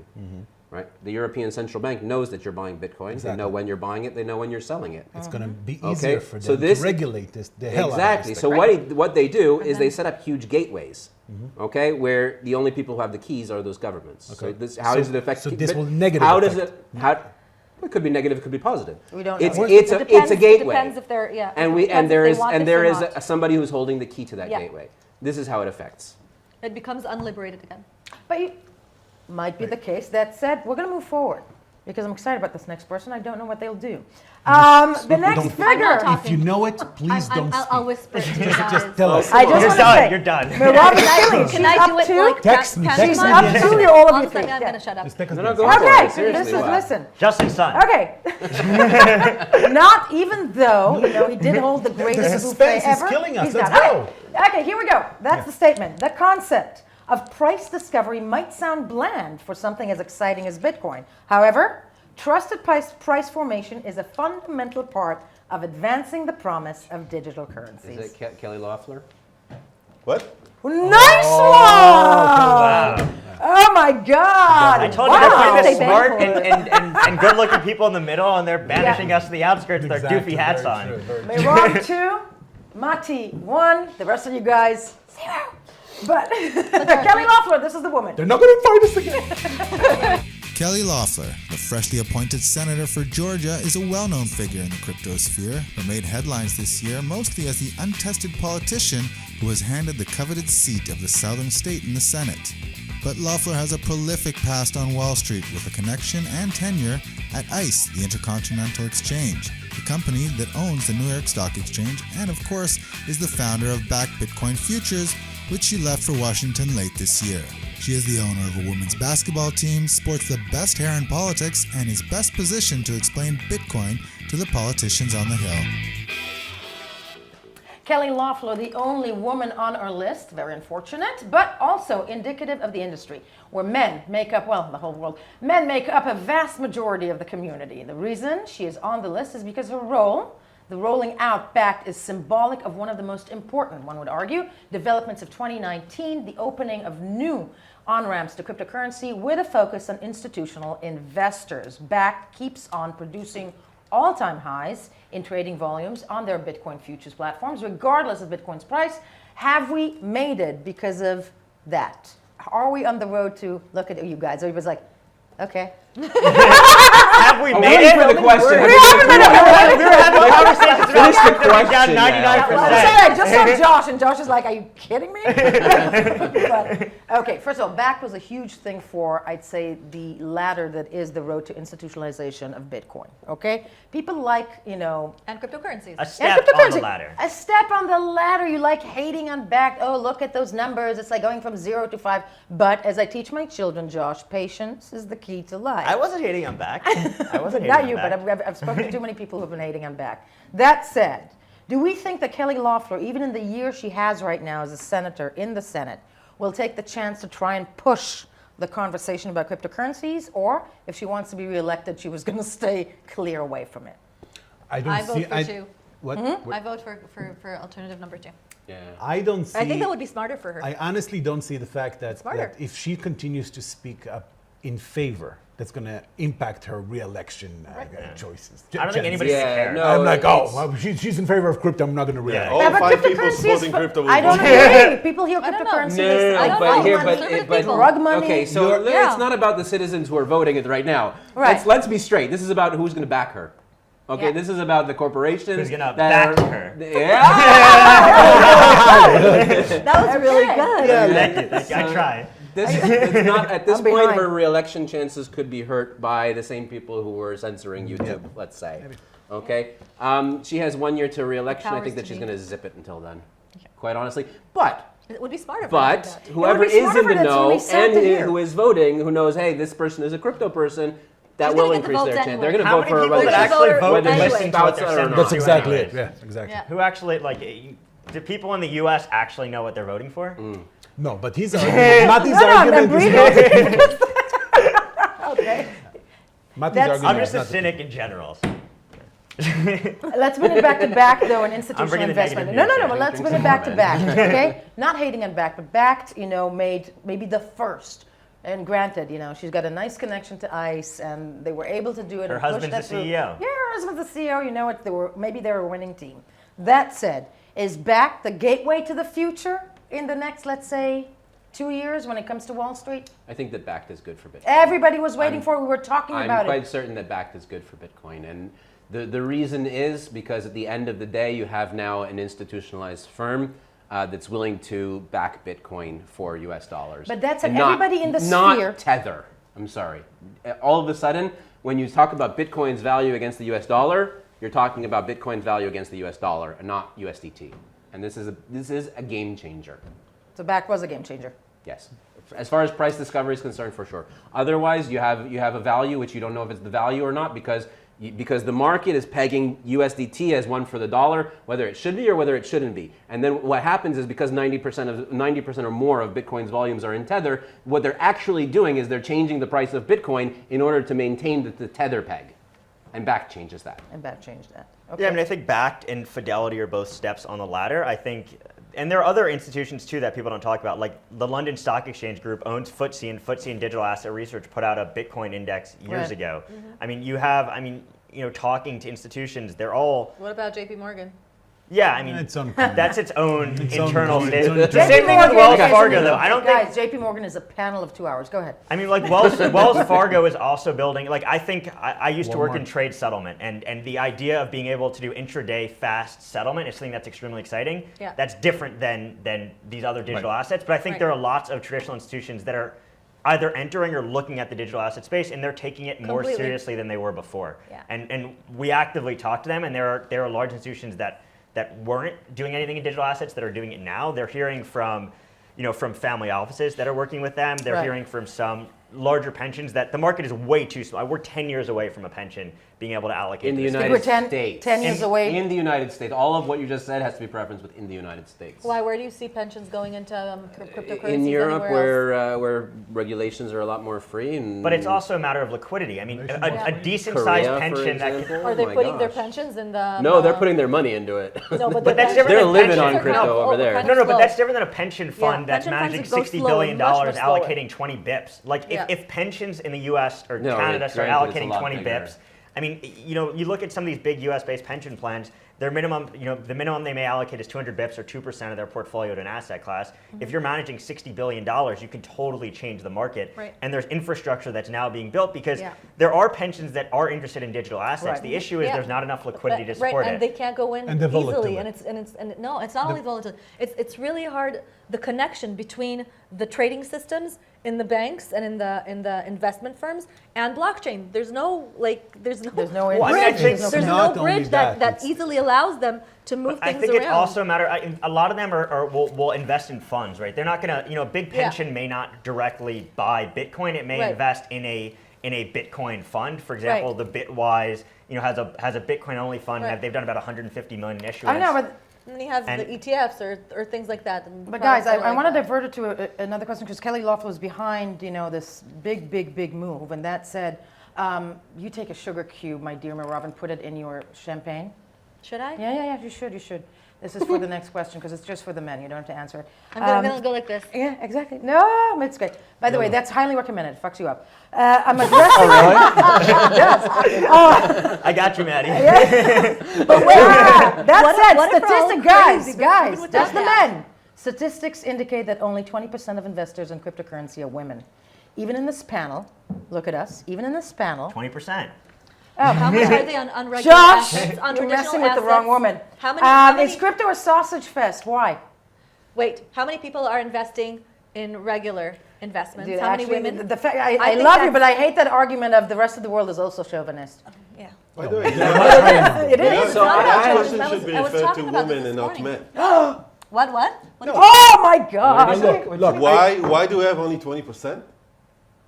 Speaker 2: right? The European Central Bank knows that you're buying Bitcoin.
Speaker 5: Exactly.
Speaker 2: They know when you're buying it. They know when you're selling it.
Speaker 5: It's going to be
Speaker 2: Okay,
Speaker 5: easier for them
Speaker 2: so this-
Speaker 5: to regulate this the hell
Speaker 2: Exactly.
Speaker 5: out of
Speaker 2: So
Speaker 5: this
Speaker 2: what they do is they set up huge gateways, okay, where the only people who have the keys are those governments. So
Speaker 5: Okay.
Speaker 2: this, how does it affect?
Speaker 5: So this
Speaker 2: but
Speaker 5: will negative
Speaker 2: How does
Speaker 5: affect.
Speaker 2: it? How? It could be negative. It could be positive.
Speaker 1: We don't
Speaker 2: It's
Speaker 1: know.
Speaker 2: it's
Speaker 6: It
Speaker 2: a
Speaker 6: depends-
Speaker 2: it's a gateway.
Speaker 6: It depends if they're
Speaker 2: and we
Speaker 6: it depends
Speaker 2: and there
Speaker 6: if
Speaker 2: is
Speaker 6: they want
Speaker 2: and
Speaker 6: this
Speaker 2: there
Speaker 6: or
Speaker 2: is
Speaker 6: not.
Speaker 2: somebody who's holding the key to that
Speaker 6: Yeah.
Speaker 2: gateway. This is how it affects.
Speaker 6: It becomes unliberated again.
Speaker 1: But it might be the case. That said, we're going to move forward because I'm excited about this next person. I don't know what they'll do. The next
Speaker 5: Don't-
Speaker 1: figure.
Speaker 5: If you know it, please don't speak.
Speaker 6: I'll whisper it to you
Speaker 5: Just
Speaker 6: guys.
Speaker 5: tell us.
Speaker 1: I just
Speaker 3: You're
Speaker 1: want to
Speaker 3: done.
Speaker 1: say,
Speaker 3: You're done.
Speaker 1: Miranda Killing, she's
Speaker 6: Can I do
Speaker 1: up
Speaker 6: it
Speaker 1: to.
Speaker 6: like
Speaker 5: Text me,
Speaker 6: Candyman?
Speaker 5: text me.
Speaker 1: She's up to all of you
Speaker 6: One
Speaker 1: three.
Speaker 6: second, I'm
Speaker 1: Yeah.
Speaker 6: gonna shut up.
Speaker 5: Just take us
Speaker 2: No, no,
Speaker 5: back.
Speaker 2: go for
Speaker 1: Okay,
Speaker 2: it. Seriously, wow.
Speaker 1: listen.
Speaker 3: Justin's son.
Speaker 1: Okay. Not even though, he did hold the greatest
Speaker 5: The
Speaker 1: buffet
Speaker 5: suspense is
Speaker 1: ever.
Speaker 5: killing us.
Speaker 1: He's
Speaker 5: Let's
Speaker 1: not.
Speaker 5: go.
Speaker 1: Okay, here we go. That's the statement. The concept of price discovery might sound bland for something as exciting as Bitcoin. However, trusted price formation is a fundamental part of advancing the promise of digital currencies.
Speaker 2: Is it Kelly Loeffler?
Speaker 13: What?
Speaker 1: Nice one! Oh my God!
Speaker 3: I told you
Speaker 1: Wow.
Speaker 3: they're putting
Speaker 1: They
Speaker 3: the smart
Speaker 1: bank
Speaker 3: and good-looking people in the middle, and they're banishing us to the outskirts with their
Speaker 5: Exactly,
Speaker 3: doofy hats
Speaker 5: very
Speaker 3: on.
Speaker 5: true, very true.
Speaker 1: Meron 2, Mati 1, the rest of you guys 0. But Kelly Loeffler, this is the woman.
Speaker 5: They're not going to fight us again.
Speaker 7: Kelly Loeffler, the freshly appointed senator for Georgia, is a well-known figure in the cryptosphere who made headlines this year mostly as the untested politician who was handed the coveted seat of the southern state in the Senate. But Loeffler has a prolific past on Wall Street with a connection and tenure at ICE, the Intercontinental Exchange, the company that owns the New York Stock Exchange and, of course, is the founder of Back Bitcoin Futures, which she left for Washington late this year. She is the owner of a women's basketball team, sports the best hair in politics, and is best positioned to explain Bitcoin to the politicians on the Hill.
Speaker 1: Kelly Loeffler, the only woman on our list, very unfortunate, but also indicative of the industry, where men make up, well, the whole world, men make up a vast majority of the community. The reason she is on the list is because her role, the rolling out Backed, is symbolic of one of the most important, one would argue, developments of 2019, the opening of new on-ramps to cryptocurrency with a focus on institutional investors. Backed keeps on producing all-time highs in trading volumes on their Bitcoin futures platforms, regardless of Bitcoin's price. Have we made it because of that? Are we on the road to, look at you guys, everybody's like, okay.
Speaker 3: Have we
Speaker 2: I'm
Speaker 3: made
Speaker 2: waiting
Speaker 3: it?
Speaker 2: for the question.
Speaker 3: We were having conversations
Speaker 2: Finish the
Speaker 3: about crypto being down
Speaker 2: question
Speaker 3: 99%.
Speaker 1: I just saw Josh, and Josh is like, "Are you kidding me?" But, okay, first of all, BACT was a huge thing for, I'd say, the ladder that is the road to institutionalization of Bitcoin. Okay, people like,
Speaker 6: And cryptocurrencies.
Speaker 3: A step on the ladder.
Speaker 1: A step on the ladder. You like hating on BACT. Oh, look at those numbers. It's like going from 0 to 5. But as I teach my children, Josh, patience is the key to life.
Speaker 3: I wasn't hating on back. I wasn't hating
Speaker 1: Not
Speaker 3: on
Speaker 1: you,
Speaker 3: back.
Speaker 1: but I've spoken to too many people who've been hating on BACT. That said, do we think that Kelly Loeffler, even in the year she has right now as a senator in the Senate, will take the chance to try and push the conversation about cryptocurrencies? Or if she wants to be reelected, she was going to stay clear away from it?
Speaker 6: I vote for 2.
Speaker 5: What?
Speaker 6: I vote for alternative number 2.
Speaker 2: Yeah.
Speaker 5: I don't see.
Speaker 6: I think that would be smarter for her.
Speaker 5: I honestly don't see the fact that
Speaker 6: Smarter.
Speaker 5: if she continues to speak up in favor, that's going to impact her re-election choices.
Speaker 3: I don't think anybody
Speaker 2: Yeah,
Speaker 3: cares.
Speaker 2: no.
Speaker 5: I'm like,
Speaker 2: it's-
Speaker 5: well, she's in favor of crypto. I'm not going to re-elect.
Speaker 13: All
Speaker 1: Yeah, but
Speaker 13: 5 people
Speaker 1: cryptocurrency is
Speaker 13: supporting
Speaker 1: fu-
Speaker 13: crypto will
Speaker 1: I don't
Speaker 13: vote.
Speaker 1: agree. People hear
Speaker 6: I don't know.
Speaker 1: cryptocurrency
Speaker 2: No,
Speaker 1: is
Speaker 6: I don't
Speaker 2: but
Speaker 6: know.
Speaker 2: here,
Speaker 6: Conservative
Speaker 2: but
Speaker 6: people.
Speaker 1: drug money.
Speaker 2: okay, so
Speaker 6: Yeah.
Speaker 2: it's not about the citizens who are voting it right now.
Speaker 1: Right.
Speaker 2: Let's be straight. This is about who's going to back her. Okay,
Speaker 1: Yeah.
Speaker 2: this is about the corporations
Speaker 3: Who's gonna
Speaker 2: that
Speaker 3: back
Speaker 2: are-
Speaker 3: her.
Speaker 2: Yeah.
Speaker 6: That was really good.
Speaker 3: Thank you. I tried.
Speaker 2: It's not at this
Speaker 1: I'm
Speaker 2: point.
Speaker 1: behind.
Speaker 2: Her re-election chances could be hurt by the same people who were censoring YouTube. Let's say, okay. She has 1 year to re-election. I
Speaker 6: Powers
Speaker 2: think that
Speaker 6: to
Speaker 2: she's
Speaker 6: be.
Speaker 2: going to zip it until then. Quite honestly, but
Speaker 6: It would be smarter for her to do
Speaker 2: but
Speaker 6: that.
Speaker 2: whoever
Speaker 1: be
Speaker 2: is
Speaker 1: smarter
Speaker 2: in
Speaker 1: for
Speaker 2: the
Speaker 1: her. That's
Speaker 2: know
Speaker 1: really sad
Speaker 2: and
Speaker 1: to hear.
Speaker 2: who is voting, who knows, hey, this person is a crypto person, that
Speaker 6: She's
Speaker 2: will
Speaker 6: gonna get the
Speaker 2: increase their
Speaker 6: votes
Speaker 2: chance. They're
Speaker 6: anyway.
Speaker 2: going to
Speaker 3: How
Speaker 2: vote
Speaker 3: many
Speaker 2: for her
Speaker 3: people
Speaker 2: whether
Speaker 3: that
Speaker 2: she-
Speaker 3: actually
Speaker 6: vote
Speaker 3: vote
Speaker 2: whether she
Speaker 3: listen to what
Speaker 2: spouts
Speaker 3: they're
Speaker 2: it or
Speaker 3: sending
Speaker 2: not.
Speaker 5: That's
Speaker 3: to
Speaker 5: exactly
Speaker 3: anyways?
Speaker 5: it. Yeah, exactly.
Speaker 6: Yeah.
Speaker 3: Who actually, like, do people in the U.S. actually know what they're voting for?
Speaker 5: No, but his argument, Matthew's argument is not.
Speaker 1: Okay.
Speaker 5: Matthew's
Speaker 1: That's-
Speaker 5: argument
Speaker 3: I'm
Speaker 5: is
Speaker 3: just a
Speaker 5: not the-
Speaker 3: cynic in general.
Speaker 1: Let's bring it back to BACT, though, and
Speaker 3: I'm
Speaker 1: institutional
Speaker 3: bringing the
Speaker 1: investment.
Speaker 3: negative
Speaker 1: No,
Speaker 3: news
Speaker 1: but
Speaker 3: here.
Speaker 1: let's bring it back to BACT, okay? Not hating on BACT, but BACT, made maybe the first. And granted, she's got a nice connection to ICE, and they were able to do it.
Speaker 3: Her
Speaker 1: and push
Speaker 3: husband's
Speaker 1: that
Speaker 3: the
Speaker 1: through.
Speaker 3: CEO.
Speaker 1: Yeah, her husband's the CEO. You know what? Maybe they're a winning team. That said, is BACT the gateway to the future in the next, let's say, 2 years when it comes to Wall Street?
Speaker 2: I think that BACT is good for Bitcoin.
Speaker 1: Everybody was waiting for it. We were talking
Speaker 2: I'm
Speaker 1: about
Speaker 2: quite
Speaker 1: it.
Speaker 2: certain that BACT is good for Bitcoin. And the reason is because at the end of the day, you have now an institutionalized firm that's willing to back Bitcoin for US dollars.
Speaker 1: But that's
Speaker 2: And
Speaker 1: everybody in the
Speaker 2: not
Speaker 1: sphere.
Speaker 2: Tether. I'm sorry. All of a sudden, when you talk about Bitcoin's value against the US dollar, you're talking about Bitcoin's value against the US dollar and not USDT. And this is a game changer.
Speaker 1: So BACT was a game changer.
Speaker 2: Yes. As far as price discovery is concerned, for sure. Otherwise, you have a value which you don't know if it's the value or not because the market is pegging USDT as one for the dollar, whether it should be or whether it shouldn't be. And then what happens is because 90% or more of Bitcoin's volumes are in Tether, what they're actually doing is they're changing the price of Bitcoin in order to maintain the Tether peg. And BACT changes that.
Speaker 1: And BACT changed that. Okay.
Speaker 3: Yeah, I mean, I think BACT and Fidelity are both steps on the ladder. I think, and there are other institutions too that people don't talk about. Like the London Stock Exchange Group owns FTSE, and FTSE and Digital Asset Research put out a Bitcoin index years
Speaker 1: Right.
Speaker 3: ago. I mean, talking to institutions, they're all.
Speaker 6: What about JP Morgan?
Speaker 3: Yeah, I mean,
Speaker 5: Its own
Speaker 3: that's its own
Speaker 5: Its own
Speaker 3: internal.
Speaker 5: company, its own
Speaker 3: The
Speaker 5: internal-
Speaker 3: same thing with Wells Fargo, though. I don't think.
Speaker 1: Guys, JP Morgan is a panel of 2 hours. Go ahead.
Speaker 3: I mean, like Wells Fargo is also building. Like I think I used to work in
Speaker 5: Walmart.
Speaker 3: trade settlement, and the idea of being able to do intraday fast settlement is something that's extremely exciting.
Speaker 6: Yeah.
Speaker 3: That's different than these other digital assets. But I think
Speaker 6: Right.
Speaker 3: there are lots of traditional institutions that are either entering or looking at the digital asset space, and they're taking it more
Speaker 6: Completely.
Speaker 3: seriously than they were before.
Speaker 6: Yeah.
Speaker 3: And we actively talk to them, and there are large institutions that weren't doing anything in digital assets that are doing it now. They're hearing from family offices that are working with them. They're
Speaker 1: Right.
Speaker 3: hearing from some larger pensions that the market is way too small. We're 10 years away from a pension being able to allocate
Speaker 2: In the
Speaker 3: to this.
Speaker 2: United
Speaker 1: we're 10
Speaker 2: States.
Speaker 1: 10 years away.
Speaker 2: In the United States. All of what you just said has to be preferenced within the United States.
Speaker 6: Why? Where do you see pensions going into cryptocurrencies?
Speaker 2: In Europe,
Speaker 6: anywhere else?
Speaker 2: where regulations are a lot more free, and
Speaker 3: But it's also a matter of liquidity. I mean, a
Speaker 2: Korea,
Speaker 3: decent-sized
Speaker 2: for
Speaker 3: pension that can,
Speaker 2: example.
Speaker 6: Are they
Speaker 2: Oh my
Speaker 6: putting their
Speaker 2: gosh.
Speaker 6: pensions in the?
Speaker 2: No, they're putting their money into it.
Speaker 6: No, but
Speaker 3: But that's different
Speaker 2: They're
Speaker 3: than
Speaker 2: living
Speaker 3: pensions
Speaker 2: on
Speaker 3: are-
Speaker 2: crypto
Speaker 6: no,
Speaker 2: over there.
Speaker 6: pensions
Speaker 3: No, but
Speaker 6: flow.
Speaker 3: that's different than a pension fund that's
Speaker 6: pension funds
Speaker 3: managing
Speaker 6: go
Speaker 3: $60
Speaker 6: slow,
Speaker 3: billion,
Speaker 6: much more slower.
Speaker 3: allocating 20 bips. Like
Speaker 6: Yeah.
Speaker 3: if pensions in the U.S. or
Speaker 2: No,
Speaker 3: Canada
Speaker 2: it's
Speaker 3: start
Speaker 2: granted, it's a
Speaker 3: allocating
Speaker 2: lot
Speaker 3: 20
Speaker 2: bigger.
Speaker 3: bips, I mean, you look at some of these big U.S.-based pension plans, their minimum, the minimum they may allocate is 200 bips or 2% of their portfolio to an asset class. If you're managing $60 billion, you can totally change the market.
Speaker 6: Right.
Speaker 3: And there's infrastructure that's now being built because there are pensions that are interested in digital assets.
Speaker 1: Right.
Speaker 3: The issue is there's not enough liquidity to support
Speaker 6: and
Speaker 3: it.
Speaker 6: they can't go in
Speaker 5: And the
Speaker 6: easily.
Speaker 5: volatility.
Speaker 6: And no, it's not only volatility. It's really hard. The connection between the trading systems in the banks and in the investment firms and blockchain. There's no
Speaker 1: There's no
Speaker 6: bridge.
Speaker 3: Well, I mean, I think
Speaker 6: There's
Speaker 5: Not
Speaker 6: no
Speaker 5: only
Speaker 6: bridge
Speaker 5: that,
Speaker 6: that
Speaker 5: it's-
Speaker 6: easily allows them to move
Speaker 3: I
Speaker 6: things
Speaker 3: think
Speaker 6: around.
Speaker 3: it's also a matter. A lot of them will invest in funds, right? They're not going to. A big
Speaker 6: Yeah.
Speaker 3: pension may not directly buy Bitcoin. It may
Speaker 6: Right.
Speaker 3: invest in a Bitcoin fund. For example,
Speaker 6: Right.
Speaker 3: the Bitwise, has a Bitcoin only fund.
Speaker 6: Right.
Speaker 3: And they've done about 150 million issuance.
Speaker 1: I know, but
Speaker 6: And then you have
Speaker 3: And-
Speaker 6: the ETFs or things like that. and
Speaker 1: But guys,
Speaker 6: products that are
Speaker 1: I
Speaker 6: like
Speaker 1: want to
Speaker 6: that.
Speaker 1: divert it to another question because Kelly Loft was behind, this big move, and that said, you take a sugar cube, my dear Merav, and put it in your champagne.
Speaker 6: Should I?
Speaker 1: Yeah, you should. This is for the next question because it's just for the men. You don't have to answer it.
Speaker 6: I'm gonna go like this.
Speaker 1: Yeah, exactly. No, it's great. By the way, that's highly recommended. It fucks you up. I'm addressing. Yes.
Speaker 3: I got you, Maddie.
Speaker 1: But wait, that said,
Speaker 6: what if we're all
Speaker 1: statistics,
Speaker 6: crazy?
Speaker 1: guys,
Speaker 6: Even
Speaker 1: that's
Speaker 6: without
Speaker 1: the
Speaker 6: that.
Speaker 1: men. Statistics indicate that only 20% of investors in cryptocurrency are women. Even in this panel, look at us. Even in this panel,
Speaker 3: 20%.
Speaker 6: How much are they on unregulated
Speaker 1: Josh,
Speaker 6: assets? On
Speaker 1: you're
Speaker 6: traditional
Speaker 1: messing with the wrong
Speaker 6: assets?
Speaker 1: woman.
Speaker 6: How many
Speaker 1: Is crypto a sausage fest? Why?
Speaker 6: Wait, how many people are investing in regular investments?
Speaker 1: Dude,
Speaker 6: how many
Speaker 1: actually,
Speaker 6: women?
Speaker 1: The fact,
Speaker 6: I
Speaker 1: I
Speaker 6: think
Speaker 1: love you,
Speaker 6: that's-
Speaker 1: but I hate that argument of the rest of the world is also chauvinist.
Speaker 6: Yeah.
Speaker 13: By the way,
Speaker 1: It is.
Speaker 6: It's not about
Speaker 13: that
Speaker 6: chauvinism.
Speaker 13: question should be
Speaker 6: I was
Speaker 13: referred to
Speaker 6: talking about this
Speaker 13: women and
Speaker 6: this
Speaker 13: not
Speaker 6: morning.
Speaker 13: men.
Speaker 6: What? What did you-
Speaker 1: Oh my gosh.
Speaker 5: Look,
Speaker 13: Why do we have only 20%?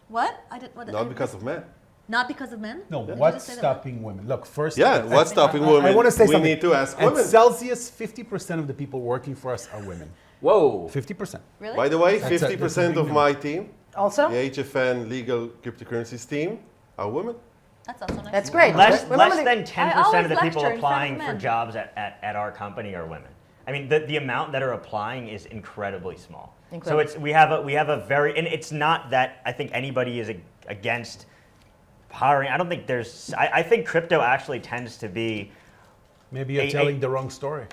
Speaker 6: What? I did. What?
Speaker 13: Not because of men.
Speaker 6: Not because of men.
Speaker 5: no,
Speaker 6: Did you
Speaker 5: what's
Speaker 6: just say that?
Speaker 5: stopping women? Look, first.
Speaker 13: Yeah, what's stopping women?
Speaker 5: I want to say
Speaker 13: we
Speaker 5: something.
Speaker 13: need to ask
Speaker 5: At
Speaker 13: women.
Speaker 5: Celsius, 50% of the people working for us are women.
Speaker 2: Whoa.
Speaker 5: 50%.
Speaker 6: Really?
Speaker 13: By the way,
Speaker 5: That's a
Speaker 13: 50%
Speaker 5: big
Speaker 13: of
Speaker 5: number.
Speaker 13: my team,
Speaker 1: Also,
Speaker 13: the HFN legal cryptocurrencies team, are women.
Speaker 6: That's also nice.
Speaker 1: that's great.
Speaker 3: Less
Speaker 1: Remember the-
Speaker 3: than 10%
Speaker 6: always
Speaker 3: of the people
Speaker 6: lecture in front of
Speaker 3: applying for
Speaker 6: men.
Speaker 3: jobs at our company are women. I mean, the amount that are applying is incredibly small.
Speaker 1: Incredible.
Speaker 3: So we have a very, and it's not that I think anybody is against hiring. I don't think there's, I think crypto actually tends to be,
Speaker 5: Maybe you're
Speaker 3: A-
Speaker 5: telling
Speaker 3: a-
Speaker 5: the wrong story.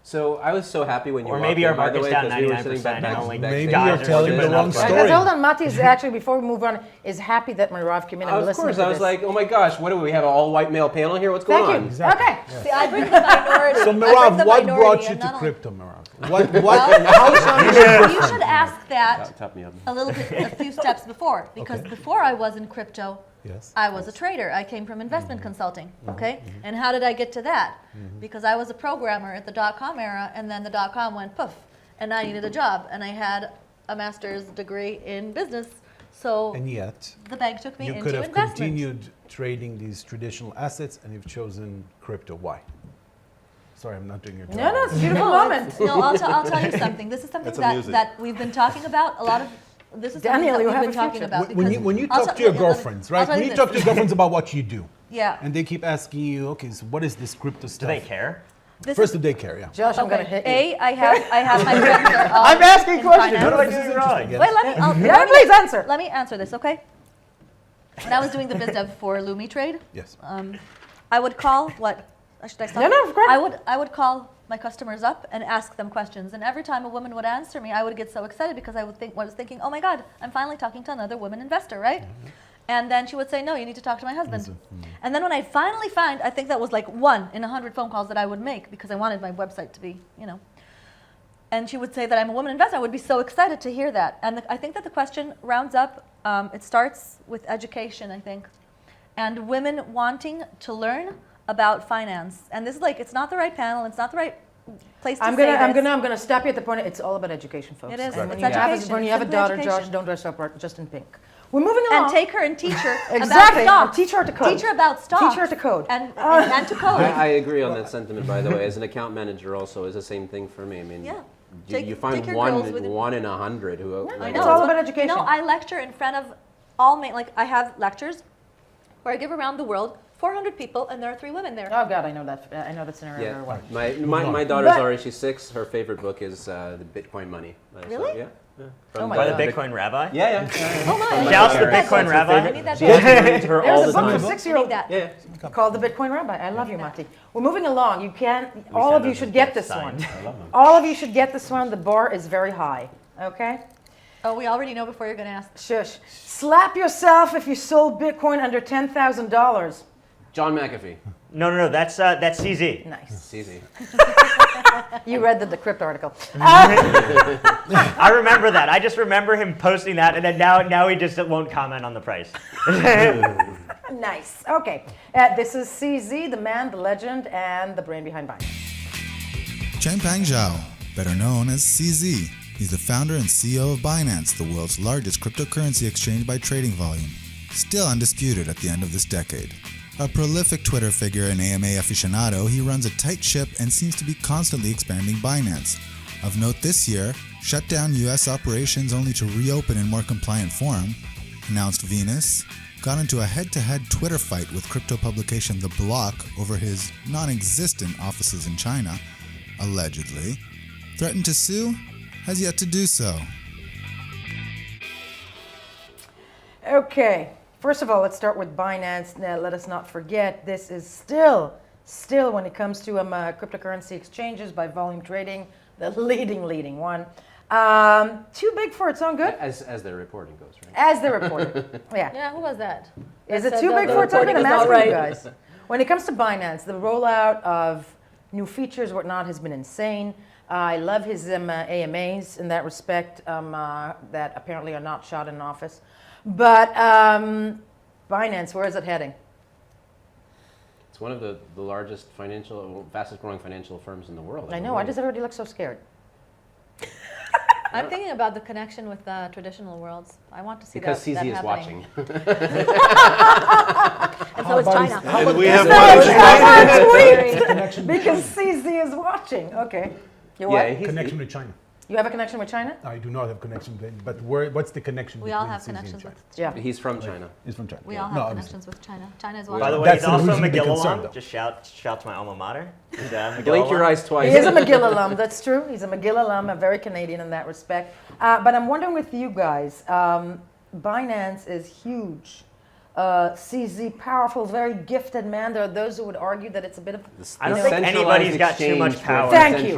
Speaker 2: So I was so happy when you
Speaker 3: or
Speaker 2: walked
Speaker 3: maybe
Speaker 2: in,
Speaker 3: our
Speaker 2: by the
Speaker 3: market's
Speaker 2: way,
Speaker 3: down
Speaker 2: 'cause we were sitting
Speaker 3: 99% and only
Speaker 5: Maybe
Speaker 3: guys
Speaker 5: you're
Speaker 3: are
Speaker 5: telling
Speaker 3: stupid
Speaker 5: the
Speaker 3: enough
Speaker 5: wrong
Speaker 3: to-
Speaker 5: story.
Speaker 1: Guys, hold on. Mati is actually, before we move on, is happy that Merav came in and
Speaker 2: Of
Speaker 1: listened
Speaker 2: course,
Speaker 1: to
Speaker 2: I was
Speaker 1: this.
Speaker 2: like, oh my gosh, what do we have, an all-white male panel here? What's going
Speaker 1: Thank
Speaker 2: on?
Speaker 1: you.
Speaker 5: Exactly.
Speaker 1: Okay.
Speaker 6: See, I bring the minority.
Speaker 5: So,
Speaker 6: I bring
Speaker 5: Merav,
Speaker 6: the
Speaker 5: what
Speaker 6: minority
Speaker 5: brought you
Speaker 6: and
Speaker 5: to
Speaker 6: not only-
Speaker 5: crypto, Merav? What?
Speaker 6: You should ask that
Speaker 2: Top me up.
Speaker 6: a little bit, a few steps before, because before I was in crypto,
Speaker 5: Yes.
Speaker 6: I was a trader. I came from investment consulting, okay? And how did I get to that? Because I was a programmer at the dot-com era, and then the dot-com went poof, and I needed a job, and I had a master's degree in business, so
Speaker 5: And yet,
Speaker 6: the bank took me
Speaker 5: you
Speaker 6: into
Speaker 5: could have
Speaker 6: investment.
Speaker 5: continued trading these traditional assets and you've chosen crypto. Why? Sorry, I'm not doing your job.
Speaker 1: No, no, it's a beautiful
Speaker 6: No,
Speaker 1: moment.
Speaker 6: it's- no, I'll tell you something. This is something
Speaker 13: That's
Speaker 6: that,
Speaker 13: amusing.
Speaker 6: that we've been talking about a lot of. This is something
Speaker 1: Daniel,
Speaker 6: that
Speaker 1: you
Speaker 6: we've
Speaker 1: have
Speaker 6: been
Speaker 1: a
Speaker 6: talking
Speaker 1: future.
Speaker 6: about.
Speaker 5: When
Speaker 6: because
Speaker 5: you
Speaker 6: I'll
Speaker 5: talk to
Speaker 6: tell-
Speaker 5: your
Speaker 6: yeah, let me-
Speaker 5: girlfriends,
Speaker 6: I'll
Speaker 5: right?
Speaker 6: tell
Speaker 5: When
Speaker 6: you
Speaker 5: you talk to
Speaker 6: this.
Speaker 5: your girlfriends about what you do,
Speaker 6: Yeah.
Speaker 5: and they keep asking you, okay, so what is this crypto
Speaker 3: Do
Speaker 5: stuff?
Speaker 3: they care?
Speaker 6: This
Speaker 5: First,
Speaker 6: is-
Speaker 5: do they care? Yeah.
Speaker 1: Josh, I'm going to hit you.
Speaker 6: I have my friends are all
Speaker 1: I'm asking
Speaker 6: in
Speaker 1: questions.
Speaker 6: finance.
Speaker 3: What am I
Speaker 5: This is
Speaker 3: doing wrong?
Speaker 5: interesting,
Speaker 6: Wait,
Speaker 5: yes.
Speaker 6: let me.
Speaker 1: Yeah, please answer.
Speaker 6: Let me answer this, okay? When I was doing the biz dev for Lumi Trade,
Speaker 5: Yes.
Speaker 6: I would call what? Should I stop?
Speaker 1: No, no, of course.
Speaker 6: I would call my customers up and ask them questions, and every time a woman would answer me, I would get so excited because I was thinking, oh my God, I'm finally talking to another woman investor, right? And then she would say, no, you need to talk to my husband. And then when I finally find, I think that was like 1 in 100 phone calls that I would make because I wanted my website to be, and she would say that I'm a woman investor, I would be so excited to hear that. And I think that the question rounds up, it starts with education, I think, and women wanting to learn about finance. And this is like, it's not the right panel, it's not the right place to
Speaker 1: I'm
Speaker 6: say
Speaker 1: gonna
Speaker 6: this.
Speaker 1: stop you at the point. It's all about education, folks.
Speaker 6: It is.
Speaker 1: And
Speaker 6: It's
Speaker 1: when you have
Speaker 6: education.
Speaker 1: when you
Speaker 6: It's
Speaker 1: have a
Speaker 6: simply
Speaker 1: daughter,
Speaker 6: education.
Speaker 1: Josh, don't dress up just in pink. We're moving along.
Speaker 6: And take her and teach her
Speaker 1: Exactly.
Speaker 6: about stocks.
Speaker 1: Teach her to code.
Speaker 6: Teach her about stocks.
Speaker 1: Teach her to code.
Speaker 6: And to code.
Speaker 2: I agree on that sentiment, by the way. As an account manager, also, is the same thing for me. I mean,
Speaker 6: Yeah.
Speaker 2: you
Speaker 6: Take
Speaker 2: find
Speaker 6: your
Speaker 2: one
Speaker 6: girls with you.
Speaker 2: 1 in 100 who.
Speaker 6: I
Speaker 1: It's all about education.
Speaker 6: I lecture in front of all like I have lectures where I give around the world 400 people, and there are 3 women there.
Speaker 1: Oh God, I know that. I know that scenario very well.
Speaker 2: My daughter's
Speaker 1: But-
Speaker 2: already, she's 6. Her favorite book is the Bitcoin Money.
Speaker 6: Really?
Speaker 2: Yeah.
Speaker 1: Oh my
Speaker 3: By
Speaker 1: God.
Speaker 3: the Bitcoin Rabbi?
Speaker 2: Yeah.
Speaker 6: Oh my!
Speaker 3: Shouts to
Speaker 2: That's
Speaker 3: Bitcoin
Speaker 2: her
Speaker 3: Rabbi.
Speaker 6: I need that
Speaker 2: She
Speaker 6: book.
Speaker 2: has to read to her all
Speaker 1: There's
Speaker 2: the
Speaker 1: a book
Speaker 2: time.
Speaker 1: for
Speaker 6: I
Speaker 1: 6-year-old
Speaker 6: need that.
Speaker 2: Yeah.
Speaker 1: called The Bitcoin Rabbi. I love you, Monty. We're moving along. You can. All
Speaker 3: send
Speaker 1: of you
Speaker 3: those
Speaker 1: should
Speaker 3: as
Speaker 1: get
Speaker 3: gifts
Speaker 1: this one.
Speaker 3: signed. I love them.
Speaker 1: All of you should get this one. The bar is very high. Okay.
Speaker 6: Oh, we already know before you're going to ask.
Speaker 1: Shush. Slap yourself if you sold Bitcoin under $10,000.
Speaker 2: John McAfee.
Speaker 3: No, that's CZ.
Speaker 1: Nice.
Speaker 2: It's easy.
Speaker 1: You read the Decrypt article.
Speaker 3: I remember that. I just remember him posting that, and then now he just won't comment on the price.
Speaker 1: Nice. Okay. This is CZ, the man, the legend, and the brain behind Binance.
Speaker 7: Changpeng Zhao, better known as CZ. He's the founder and CEO of Binance, the world's largest cryptocurrency exchange by trading volume, still undisputed at the end of this decade. A prolific Twitter figure and AMA aficionado, he runs a tight ship and seems to be constantly expanding Binance. Of note this year, shut down US operations only to reopen in more compliant form, announced Venus, got into a head-to-head Twitter fight with crypto publication The Block over his non-existent offices in China, allegedly, threatened to sue, has yet to do so.
Speaker 1: Okay. First of all, let's start with Binance. Now, let us not forget, this is still when it comes to cryptocurrency exchanges by volume trading, the leading one. Too big for its own good?
Speaker 2: As their reporting goes, right?
Speaker 1: As they're reporting. Yeah.
Speaker 6: Yeah, who was that?
Speaker 1: Is
Speaker 6: That
Speaker 1: it
Speaker 6: said
Speaker 1: too
Speaker 6: that
Speaker 1: big
Speaker 6: the
Speaker 1: for its own good?
Speaker 6: reporting
Speaker 1: I'm
Speaker 6: is not
Speaker 1: asking you
Speaker 6: right.
Speaker 1: guys. When it comes to Binance, the rollout of new features, whatnot, has been insane. I love his AMAs in that respect that apparently are not shot in office. But Binance, where is it heading?
Speaker 2: It's one of the largest fastest growing financial firms in the world.
Speaker 1: I know. Why does everybody look so scared?
Speaker 6: I'm thinking about the connection with traditional worlds. I want to see
Speaker 2: Because
Speaker 6: that
Speaker 2: CZ is
Speaker 6: happening.
Speaker 2: watching.
Speaker 6: And so is China.
Speaker 13: And we have
Speaker 1: Because CZ is watching. Okay. You what?
Speaker 2: Yeah,
Speaker 5: Connection with China.
Speaker 1: You have a connection with China?
Speaker 5: I do not have connection with, but what's the connection
Speaker 6: We
Speaker 5: between
Speaker 6: all have
Speaker 5: CZ and
Speaker 6: connections
Speaker 5: China?
Speaker 6: with
Speaker 1: Yeah.
Speaker 2: He's from China.
Speaker 5: He's from China.
Speaker 6: We all
Speaker 5: No,
Speaker 6: have
Speaker 5: obviously.
Speaker 6: connections with China. China is
Speaker 3: By the
Speaker 6: watching.
Speaker 3: way,
Speaker 5: That's
Speaker 3: he's
Speaker 5: the
Speaker 3: also a
Speaker 5: reason to be
Speaker 3: McGill
Speaker 5: concerned,
Speaker 3: alum.
Speaker 5: though.
Speaker 3: Just shout to my alma mater. He's a McGill
Speaker 2: Blink your
Speaker 3: alum.
Speaker 2: eyes twice.
Speaker 1: He is a McGill alum, that's true. He's a McGill alum, a very Canadian in that respect. But I'm wondering with you guys, Binance is huge. CZ, powerful, very gifted man. There are those who would argue that it's a bit of...
Speaker 3: I don't think anybody's got too much power.
Speaker 1: Thank you.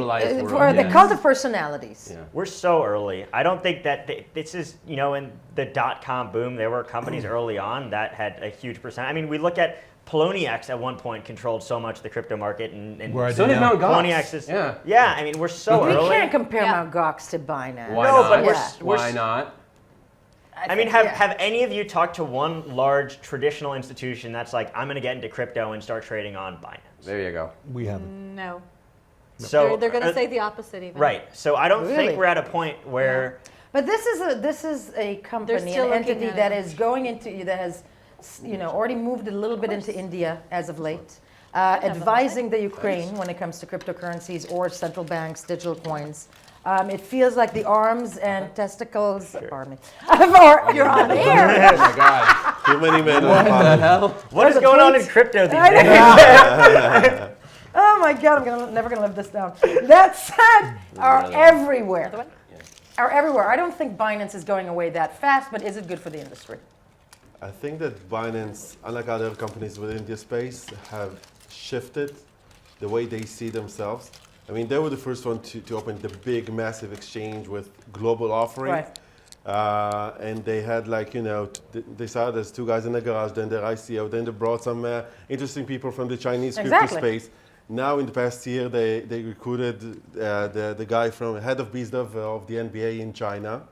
Speaker 1: For the cult of personalities.
Speaker 2: Yeah.
Speaker 3: We're so early. I don't think that this is, in the dot-com boom, there were companies early on that had a huge percent. I mean, we look at Poloniex at one point controlled so much of the crypto market. And
Speaker 5: Where are
Speaker 2: So
Speaker 5: they
Speaker 2: did
Speaker 5: now?
Speaker 2: Mt. Gox.
Speaker 3: Poloniex is,
Speaker 2: Yeah.
Speaker 3: I mean, we're so
Speaker 1: We
Speaker 3: early.
Speaker 1: can't compare
Speaker 6: Yeah.
Speaker 1: Mt. Gox to Binance.
Speaker 2: Why
Speaker 3: No,
Speaker 2: not?
Speaker 3: but
Speaker 2: Why not?
Speaker 3: I mean, have any of you talked to one large traditional institution that's like, I'm going to get into crypto and start trading on Binance?
Speaker 2: There you go.
Speaker 5: We haven't.
Speaker 6: No.
Speaker 3: So
Speaker 6: They're going to say the opposite even.
Speaker 3: right. So I don't
Speaker 1: Really?
Speaker 3: think we're at a point where
Speaker 1: But this is a company,
Speaker 6: still
Speaker 1: an
Speaker 6: looking
Speaker 1: entity
Speaker 6: at
Speaker 1: that
Speaker 6: it.
Speaker 1: is going into, that has, already moved a little bit into India as of late, advising the Ukraine when it comes to cryptocurrencies or central banks, digital coins. It feels like the arms and testicles, pardon me, you're on air.
Speaker 2: Oh my God.
Speaker 13: Too many men
Speaker 2: What
Speaker 13: on
Speaker 2: the
Speaker 13: fire.
Speaker 2: hell?
Speaker 3: what is
Speaker 1: There's a
Speaker 3: going on in
Speaker 1: tweet.
Speaker 3: crypto these
Speaker 1: I
Speaker 3: days?
Speaker 1: Oh my God, I'm never gonna live this down. That said, are everywhere. Are everywhere. I don't think Binance is going away that fast, but is it good for the industry?
Speaker 13: I think that Binance, unlike other companies within this space, have shifted the way they see themselves. I mean, they were the first one to open the big, massive exchange with global offering.
Speaker 1: Right.
Speaker 13: And they had they started as two guys in the garage, then their ICO, then they brought some interesting people from the Chinese crypto space. Now in the past year, they recruited the guy from head of BizDev of the NBA in China,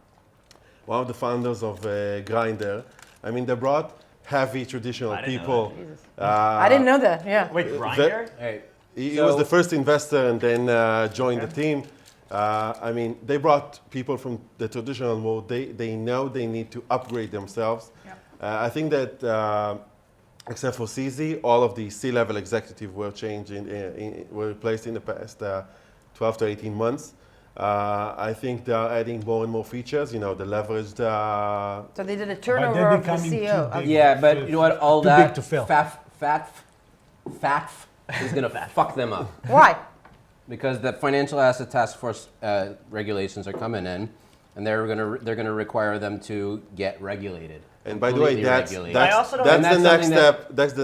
Speaker 13: one of the founders of Grindr. I mean, they brought heavy traditional people.
Speaker 1: I didn't know that, yeah.
Speaker 3: Wait, Grindr?
Speaker 2: Hey.
Speaker 13: He was the first investor and then joined the team. I mean, they brought people from the traditional world. They know they need to upgrade themselves. I think that, except for CZ, all of the C-level executives were were replaced in the past 12 to 18 months. I think they are adding more and more features. The leveraged.
Speaker 1: So they did a turnover of the CEO.
Speaker 2: Yeah, but you know what? All
Speaker 5: Too
Speaker 2: that
Speaker 5: big to fail.
Speaker 2: FATF is going to fuck them up.
Speaker 1: Why?
Speaker 2: Because the Financial Asset Task Force regulations are coming in, and they're going to require them to get regulated.
Speaker 13: And by the way, that's the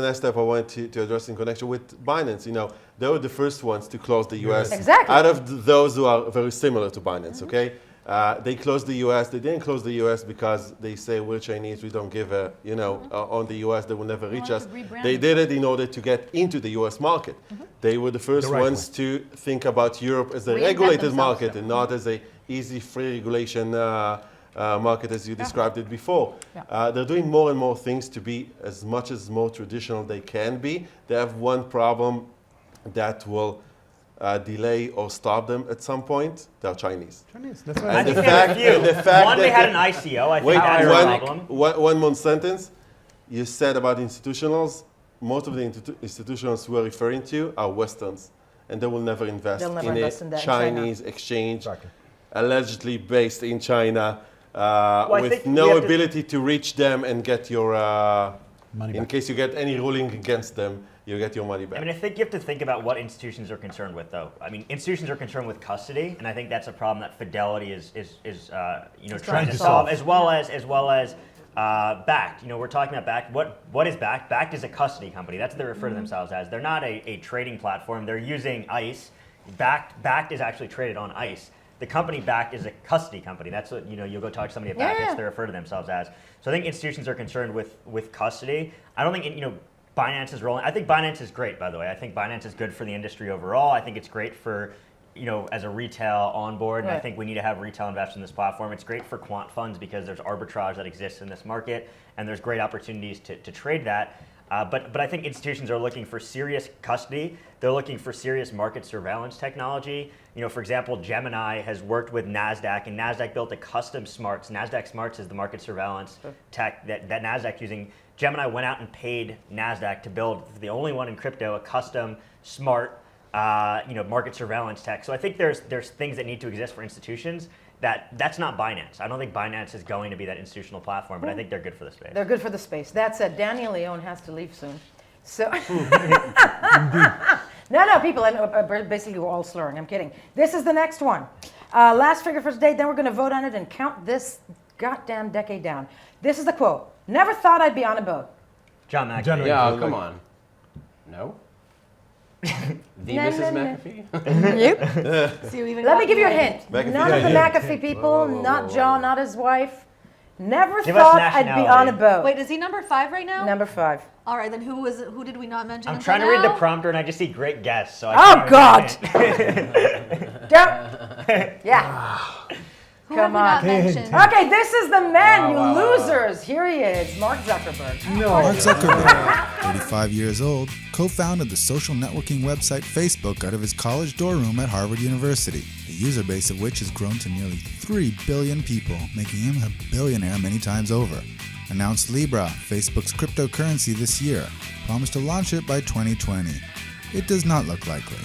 Speaker 13: next step I wanted to address in connection with Binance. You know, they were the first ones to close the U.S.
Speaker 1: Exactly.
Speaker 13: Out of those who are very similar to Binance, okay? They closed the U.S. They didn't close the U.S. because they say we're Chinese, we don't give a, on the U.S. They will never reach us. They did it in order to get into the U.S. market. They were the first ones to think about Europe as a regulated market and not as a easy free regulation market as you described it before. They're doing more and more things to be as much as more traditional they can be. They have one problem that will delay or stop them at some point. They're Chinese.
Speaker 5: That's
Speaker 3: I think they have a few. One, they had an ICO. I think that's a problem.
Speaker 13: One more sentence. You said about institutionals. Most of the institutionals we're referring to are Westerns, and they will never invest in a Chinese exchange, allegedly based in China, with no ability to reach them and get your money back. In case you get any ruling against them, you get your money back.
Speaker 3: I mean, I think you have to think about what institutions are concerned with, though. I mean, institutions are concerned with custody, and I think that's a problem that Fidelity is trying to solve, as well as Bakkt. You know, we're talking about Bakkt. What is Bakkt? Bakkt is a custody company. That's what they refer to themselves as. They're not a trading platform. They're using ICE. Bakkt is actually traded on ICE. The company Bakkt is a custody company. That's what, you'll go talk to somebody at Bakkt, they refer to themselves as. So I think institutions are concerned with custody. I don't think, Binance is rolling. I think Binance is great, by the way. I think Binance is good for the industry overall. I think it's great for, as a retail on board. And I think we need to have retail investors in this platform. It's great for quant funds because there's arbitrage that exists in this market, and there's great opportunities to trade that. But I think institutions are looking for serious custody. They're looking for serious market surveillance technology. For example, Gemini has worked with NASDAQ, and NASDAQ built a custom smarts. NASDAQ Smarts is the market surveillance tech that NASDAQ using. Gemini went out and paid NASDAQ to build, the only one in crypto, a custom smart market surveillance tech. So I think there's things that need to exist for institutions. That's not Binance. I don't think Binance is going to be that institutional platform, but I think they're good for the space.
Speaker 1: They're good for the space. That said, Daniel Leone has to leave soon. So, no, people, basically we're all slurring. I'm kidding. This is the next one. Last figure for today, then we're going to vote on it and count this goddamn decade down. This is the quote. Never thought I'd be on a boat.
Speaker 3: John McAfee.
Speaker 2: Yeah, come on. No? Mrs. McAfee?
Speaker 1: Yep. Let me give you a hint. None of the McAfee people, not John, not his wife. Never thought I'd be on a boat.
Speaker 6: Wait, is he number 5 right now?
Speaker 1: Number 5.
Speaker 6: All right, then who did we not mention?
Speaker 3: I'm trying to read the prompter and I just see great guests. So
Speaker 1: God! Yeah.
Speaker 6: Come on.
Speaker 1: Okay, this is the man, losers. Here he is, Mark Zuckerberg.
Speaker 7: Mark Zuckerberg, 35 years old, co-founded the social networking website Facebook out of his college dorm room at Harvard University, the user base of which has grown to nearly 3 billion people, making him a billionaire many times over. Announced Libra, Facebook's cryptocurrency this year, promised to launch it by 2020. It does not look likely.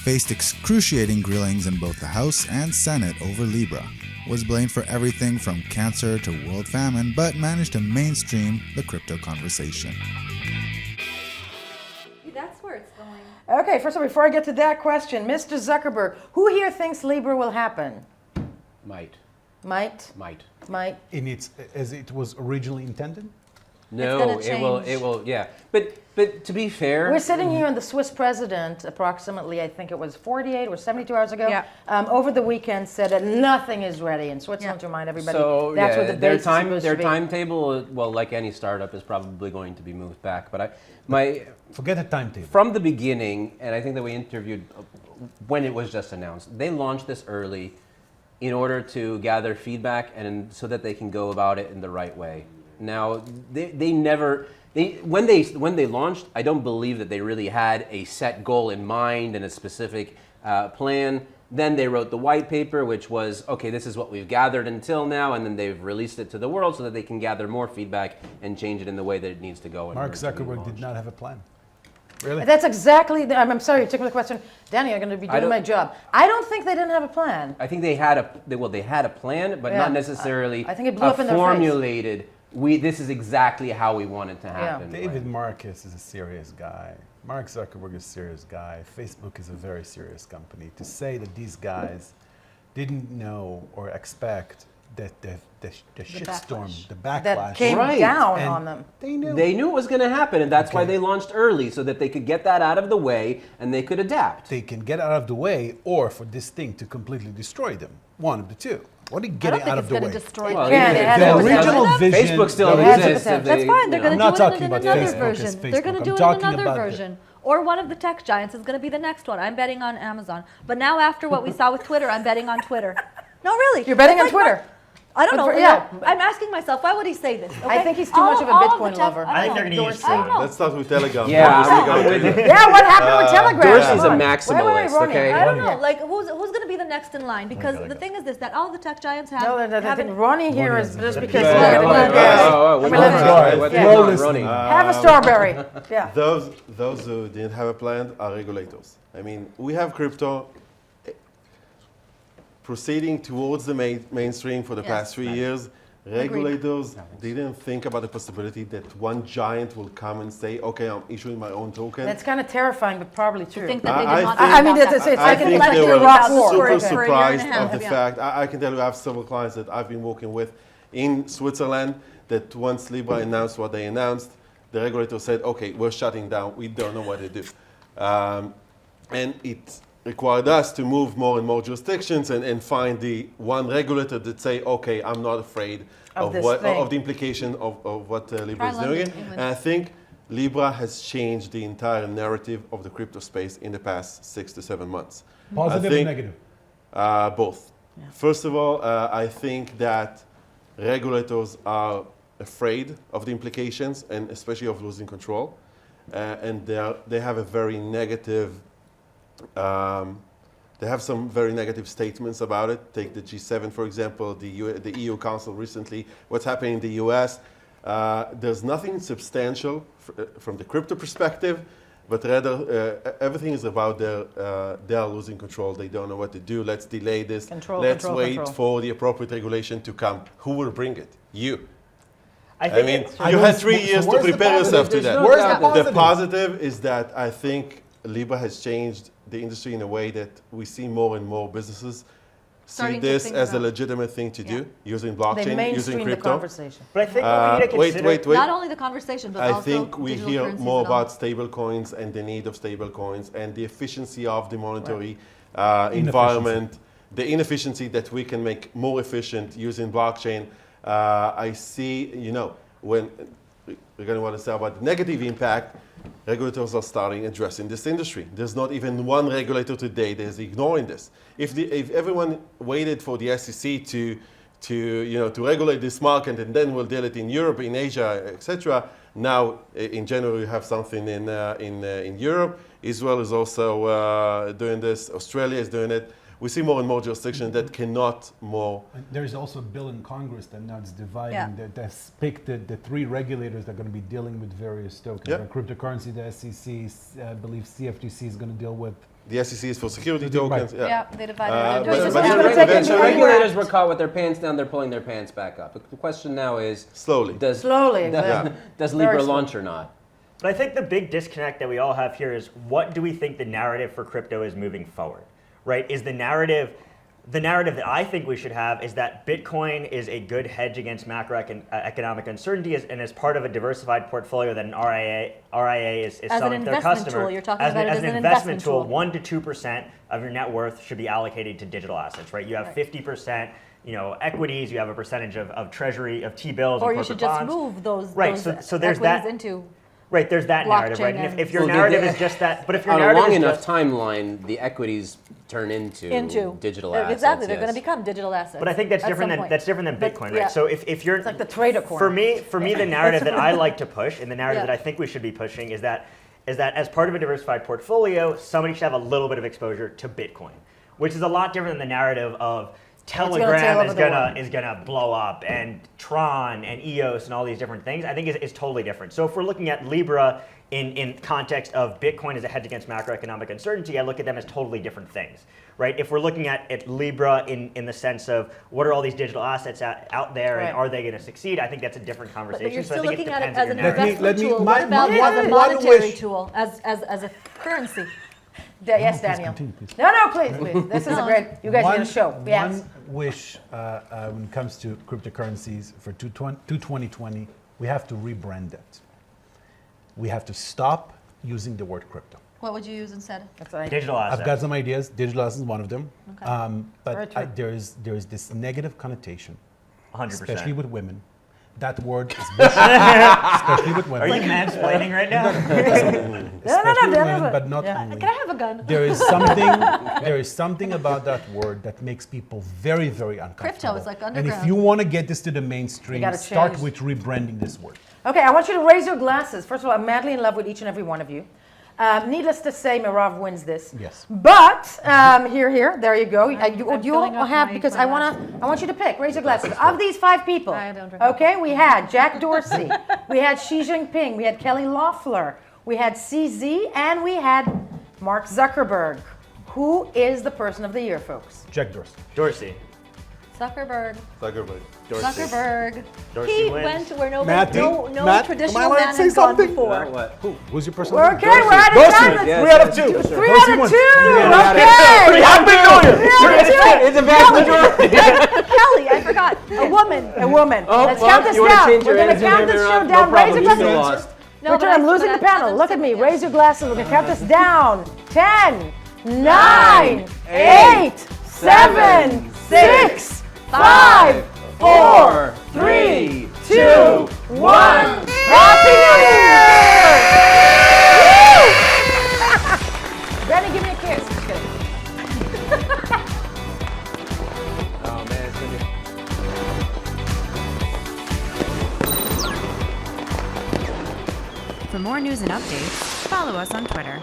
Speaker 7: Faced excruciating grillings in both the House and Senate over Libra. Was blamed for everything from cancer to world famine, but managed to mainstream the crypto conversation.
Speaker 6: That's where it's going.
Speaker 1: Okay, first of all, before I get to that question, Mr. Zuckerberg, who here thinks Libra will happen?
Speaker 2: Might.
Speaker 5: In its, as it was originally intended?
Speaker 2: No, it will, yeah. But to be fair...
Speaker 1: We're sitting here and the Swiss president, approximately, I think it was 48 or 72 hours ago, over the weekend said that nothing is ready in Switzerland to remind everybody.
Speaker 2: So,
Speaker 1: that's what the base
Speaker 2: their timetable, well, like any startup, is probably going to be moved back. But
Speaker 5: forget the timetable.
Speaker 2: From the beginning, and I think that we interviewed when it was just announced, they launched this early in order to gather feedback and so that they can go about it in the right way. Now, when they launched, I don't believe that they really had a set goal in mind and a specific plan. Then they wrote the white paper, which was, okay, this is what we've gathered until now, and then they've released it to the world so that they can gather more feedback and change it in the way that it needs to go.
Speaker 5: Mark Zuckerberg did not have a plan. Really?
Speaker 1: That's exactly, I'm sorry, you took me the question. Danny, you're going to be doing my job. I don't think they didn't have a plan.
Speaker 2: I think they had a plan, but not necessarily
Speaker 1: I think it blew up in their face.
Speaker 2: formulated this is exactly how we want it to happen.
Speaker 5: David Marcus is a serious guy. Mark Zuckerberg is a serious guy. Facebook is a very serious company. To say that these guys didn't know or expect that the shitstorm, the backlash
Speaker 1: that came down on them.
Speaker 5: They knew.
Speaker 2: They knew it was going to happen, and that's why they launched early, so that they could get that out of the way and they could adapt.
Speaker 5: They can get out of the way, or for this thing to completely destroy them. One of the two. What are you getting out of the way?
Speaker 6: Destroy
Speaker 5: The original vision.
Speaker 2: Facebook still exists.
Speaker 6: That's fine. They're going
Speaker 5: I'm not
Speaker 6: to do it
Speaker 5: talking
Speaker 6: in
Speaker 5: about
Speaker 6: another
Speaker 5: Facebook as
Speaker 6: version. They're going to
Speaker 5: Facebook.
Speaker 6: do
Speaker 5: I'm
Speaker 6: it in
Speaker 5: talking
Speaker 6: another
Speaker 5: about
Speaker 6: version. Or one of the tech giants is going to be the next one. I'm betting on Amazon. But now after what we saw with Twitter, I'm betting on Twitter. No, really.
Speaker 1: You're betting on
Speaker 6: Like
Speaker 1: Twitter.
Speaker 6: I don't know.
Speaker 1: Yeah.
Speaker 6: I'm asking myself, why would he say this?
Speaker 1: I think he's too much of a Bitcoin lover.
Speaker 3: I think they're going to use
Speaker 6: I don't know.
Speaker 13: Let's start with Telegram.
Speaker 2: Yeah, I'm with you.
Speaker 1: Yeah, what happened with Telegram?
Speaker 2: Dorsey's a
Speaker 1: Come on.
Speaker 2: maximalist,
Speaker 1: Ronnie?
Speaker 2: okay?
Speaker 6: I don't know. Like, who's going to be the next in line? Because the thing is this, that all the tech giants have.
Speaker 1: No, I think Ronnie here is just because
Speaker 2: Yeah,
Speaker 1: he's
Speaker 2: yeah,
Speaker 1: going to
Speaker 2: yeah,
Speaker 1: do
Speaker 2: yeah,
Speaker 1: this.
Speaker 2: what's
Speaker 1: Yeah.
Speaker 2: going on, Ronnie?
Speaker 1: Have a strawberry. Yeah.
Speaker 13: Those who didn't have a plan are regulators. I mean, we have crypto proceeding towards the mainstream for the past 3 years. Regulators didn't think about the possibility that one giant will come and say, okay, I'm issuing my own token.
Speaker 1: That's kind of terrifying, but probably true.
Speaker 6: Think that they did not
Speaker 1: I mean, it's
Speaker 13: I
Speaker 1: like
Speaker 13: think
Speaker 1: a
Speaker 13: they were
Speaker 1: rock war.
Speaker 13: super
Speaker 6: for a year
Speaker 13: surprised
Speaker 6: and a half,
Speaker 13: of the fact. I can tell you I have several clients that I've been working with in Switzerland that once Libra announced what they announced, the regulator said, okay, we're shutting down. We don't know what to do. And it required us to move more and more jurisdictions and find the one regulator that say, okay, I'm not afraid of the implication of what Libra is doing. And I think Libra has changed the entire narrative of the crypto space in the past 6 to 7 months.
Speaker 5: Positive and negative?
Speaker 13: Both. Yeah. First of all, I think that regulators are afraid of the implications and especially of losing control. And they have a very negative they have some very negative statements about it. Take the G7, for example, the EU Council recently. What's happening in the US? There's nothing substantial from the crypto perspective, but rather everything is about they are losing control. They don't know what to do. Let's delay this. Let's wait for the appropriate regulation to come. Who will bring it? You. I mean, you had 3 years to prepare yourself to that. The positive is that I think Libra has changed the industry in a way that we see more and more businesses see this as a legitimate thing to do, using blockchain, using crypto.
Speaker 1: The conversation.
Speaker 3: But I think we need to consider
Speaker 13: wait.
Speaker 6: Not only the conversation, but also
Speaker 13: I think we
Speaker 6: digital
Speaker 13: hear
Speaker 6: currencies
Speaker 13: more
Speaker 6: and all.
Speaker 13: about stable coins and the need of stable coins and the efficiency of the monetary environment, the inefficiency that we can make more efficient using blockchain. I see, when we're going to want to say about the negative impact, regulators are starting addressing this industry. There's not even one regulator today that is ignoring this. If everyone waited for the SEC to regulate this market and then we'll deal it in Europe, in Asia, etc. Now in January we have something in Europe. Israel is also doing this. Australia is doing it. We see more and more jurisdictions that cannot more.
Speaker 5: And there's also a bill in Congress that now it's dividing, that's picked the three regulators that are going to be dealing with various tokens. Like cryptocurrency, the SEC, I believe CFTC is going to deal with.
Speaker 13: The SEC is for security tokens.
Speaker 6: Yeah, they divided it.
Speaker 2: The regulators were caught with their pants down, they're pulling their pants back up. The question now is, does Libra launch or not?
Speaker 3: But I think the big disconnect that we all have here is, what do we think the narrative for crypto is moving forward? Right? Is the narrative that I think we should have is that Bitcoin is a good hedge against macroeconomic uncertainty and as part of a diversified portfolio that an RIA is selling to their customer.
Speaker 6: Tool. You're talking about it
Speaker 3: as an investment tool. 1 to 2% of your net worth should be allocated to digital assets, right? You have 50%, equities, you have a percentage of treasury, of T-bills,
Speaker 6: or
Speaker 3: and
Speaker 6: you should
Speaker 3: corporate
Speaker 6: just
Speaker 3: bonds.
Speaker 6: move those,
Speaker 3: so there's that
Speaker 6: into.
Speaker 3: Right, there's that narrative, right? And if your narrative is just that, but if your
Speaker 2: on
Speaker 3: narrative
Speaker 2: a long
Speaker 3: is
Speaker 2: enough
Speaker 3: just,
Speaker 2: timeline, the equities turn into digital assets.
Speaker 6: Exactly, they're going to become digital assets.
Speaker 3: But I think that's different than Bitcoin, right? So if you're,
Speaker 1: it's like the trader coin.
Speaker 3: For me, the narrative that I like to push, and the narrative that I think we should be pushing, is that as part of a diversified portfolio, somebody should have a little bit of exposure to Bitcoin, which is a lot different than the narrative of Telegram is gonna blow up, and Tron and EOS and all these different things. I think is totally different. So if we're looking at Libra in context of Bitcoin as a hedge against macroeconomic uncertainty, I look at them as totally different things, right? If we're looking at Libra in the sense of what are all these digital assets out there and are they going to succeed, I think that's a different conversation.
Speaker 6: But you're
Speaker 3: So I
Speaker 6: still
Speaker 3: think
Speaker 6: looking at it
Speaker 3: depends on
Speaker 6: as an
Speaker 3: your narrative.
Speaker 6: investment tool.
Speaker 5: my-
Speaker 6: What about
Speaker 5: my-
Speaker 6: as a
Speaker 5: one
Speaker 6: monetary
Speaker 5: wish-
Speaker 6: tool, as a currency?
Speaker 1: Yes, Daniel. No, please. This is a great. You guys need a show. Yes.
Speaker 5: One wish when it comes to cryptocurrencies for 2020, we have to rebrand it. We have to stop using the word crypto.
Speaker 6: What would you use instead?
Speaker 1: That's right.
Speaker 3: Digital assets.
Speaker 5: I've got some ideas. Digital assets is one of them.
Speaker 6: Okay.
Speaker 5: But there is this negative connotation,
Speaker 3: 100%.
Speaker 5: especially with women. That word is bullshit, especially with
Speaker 3: Are
Speaker 5: women.
Speaker 3: you mansplaining right now?
Speaker 5: Especially with women, but not only.
Speaker 6: Can I have a gun?
Speaker 5: There is something about that word that makes people very, very uncomfortable.
Speaker 6: Crypto is like
Speaker 5: And
Speaker 6: underground.
Speaker 5: if you want to get this to the mainstream,
Speaker 1: gotta
Speaker 5: start
Speaker 1: change.
Speaker 5: with rebranding this word.
Speaker 1: Okay, I want you to raise your glasses. First of all, I'm madly in love with each and every one of you. Needless to say, Mirav wins this.
Speaker 5: Yes.
Speaker 1: But there you go.
Speaker 6: I'm
Speaker 1: You
Speaker 6: filling up
Speaker 1: have
Speaker 6: my
Speaker 1: because I want you to pick. Raise your glasses. Of these 5 people,
Speaker 6: I don't drink
Speaker 1: okay, we had Jack Dorsey, we had Xi Jinping, we had Kelly Loeffler, we had CZ, and we had Mark Zuckerberg. Who is the person of the year, folks?
Speaker 5: Jack Dorsey.
Speaker 3: Dorsey.
Speaker 6: Zuckerberg.
Speaker 13: Zuckerberg.
Speaker 6: Zuckerberg.
Speaker 3: Dorsey
Speaker 6: He
Speaker 3: wins.
Speaker 6: went where no
Speaker 5: Matt,
Speaker 6: traditional
Speaker 5: am I allowed to
Speaker 6: man
Speaker 5: say
Speaker 6: has gone
Speaker 5: something?
Speaker 6: before.
Speaker 5: Who's your person?
Speaker 1: We're okay, we're out of
Speaker 5: Dorsey.
Speaker 1: time.
Speaker 2: Yes,
Speaker 5: 3 out of 2.
Speaker 1: 3 out of 2. Okay.
Speaker 2: It's a vast majority.
Speaker 6: Kelly, I forgot. A woman.
Speaker 1: A woman.
Speaker 2: Oh,
Speaker 1: Let's
Speaker 2: well,
Speaker 1: count this
Speaker 2: you wanna
Speaker 1: down.
Speaker 2: change
Speaker 1: We're
Speaker 2: your
Speaker 1: going to
Speaker 2: answer,
Speaker 1: count this
Speaker 2: Mirav?
Speaker 1: show
Speaker 2: No
Speaker 1: down. Raise your
Speaker 2: problem, you
Speaker 1: glasses.
Speaker 2: still lost.
Speaker 6: No,
Speaker 1: Richard,
Speaker 6: but
Speaker 1: I'm losing the
Speaker 6: I
Speaker 1: panel.
Speaker 6: said
Speaker 1: Look at me.
Speaker 6: yes.
Speaker 1: Raise your glasses. We're going to count this down. 10, 9, 8, 7, 6, 5, 4, 3, 2, 1. Happy New Year! Woo! Benny, give me a kiss. Just kidding.
Speaker 2: Oh man, it's gonna be.
Speaker 14: For more news and updates, follow us on Twitter.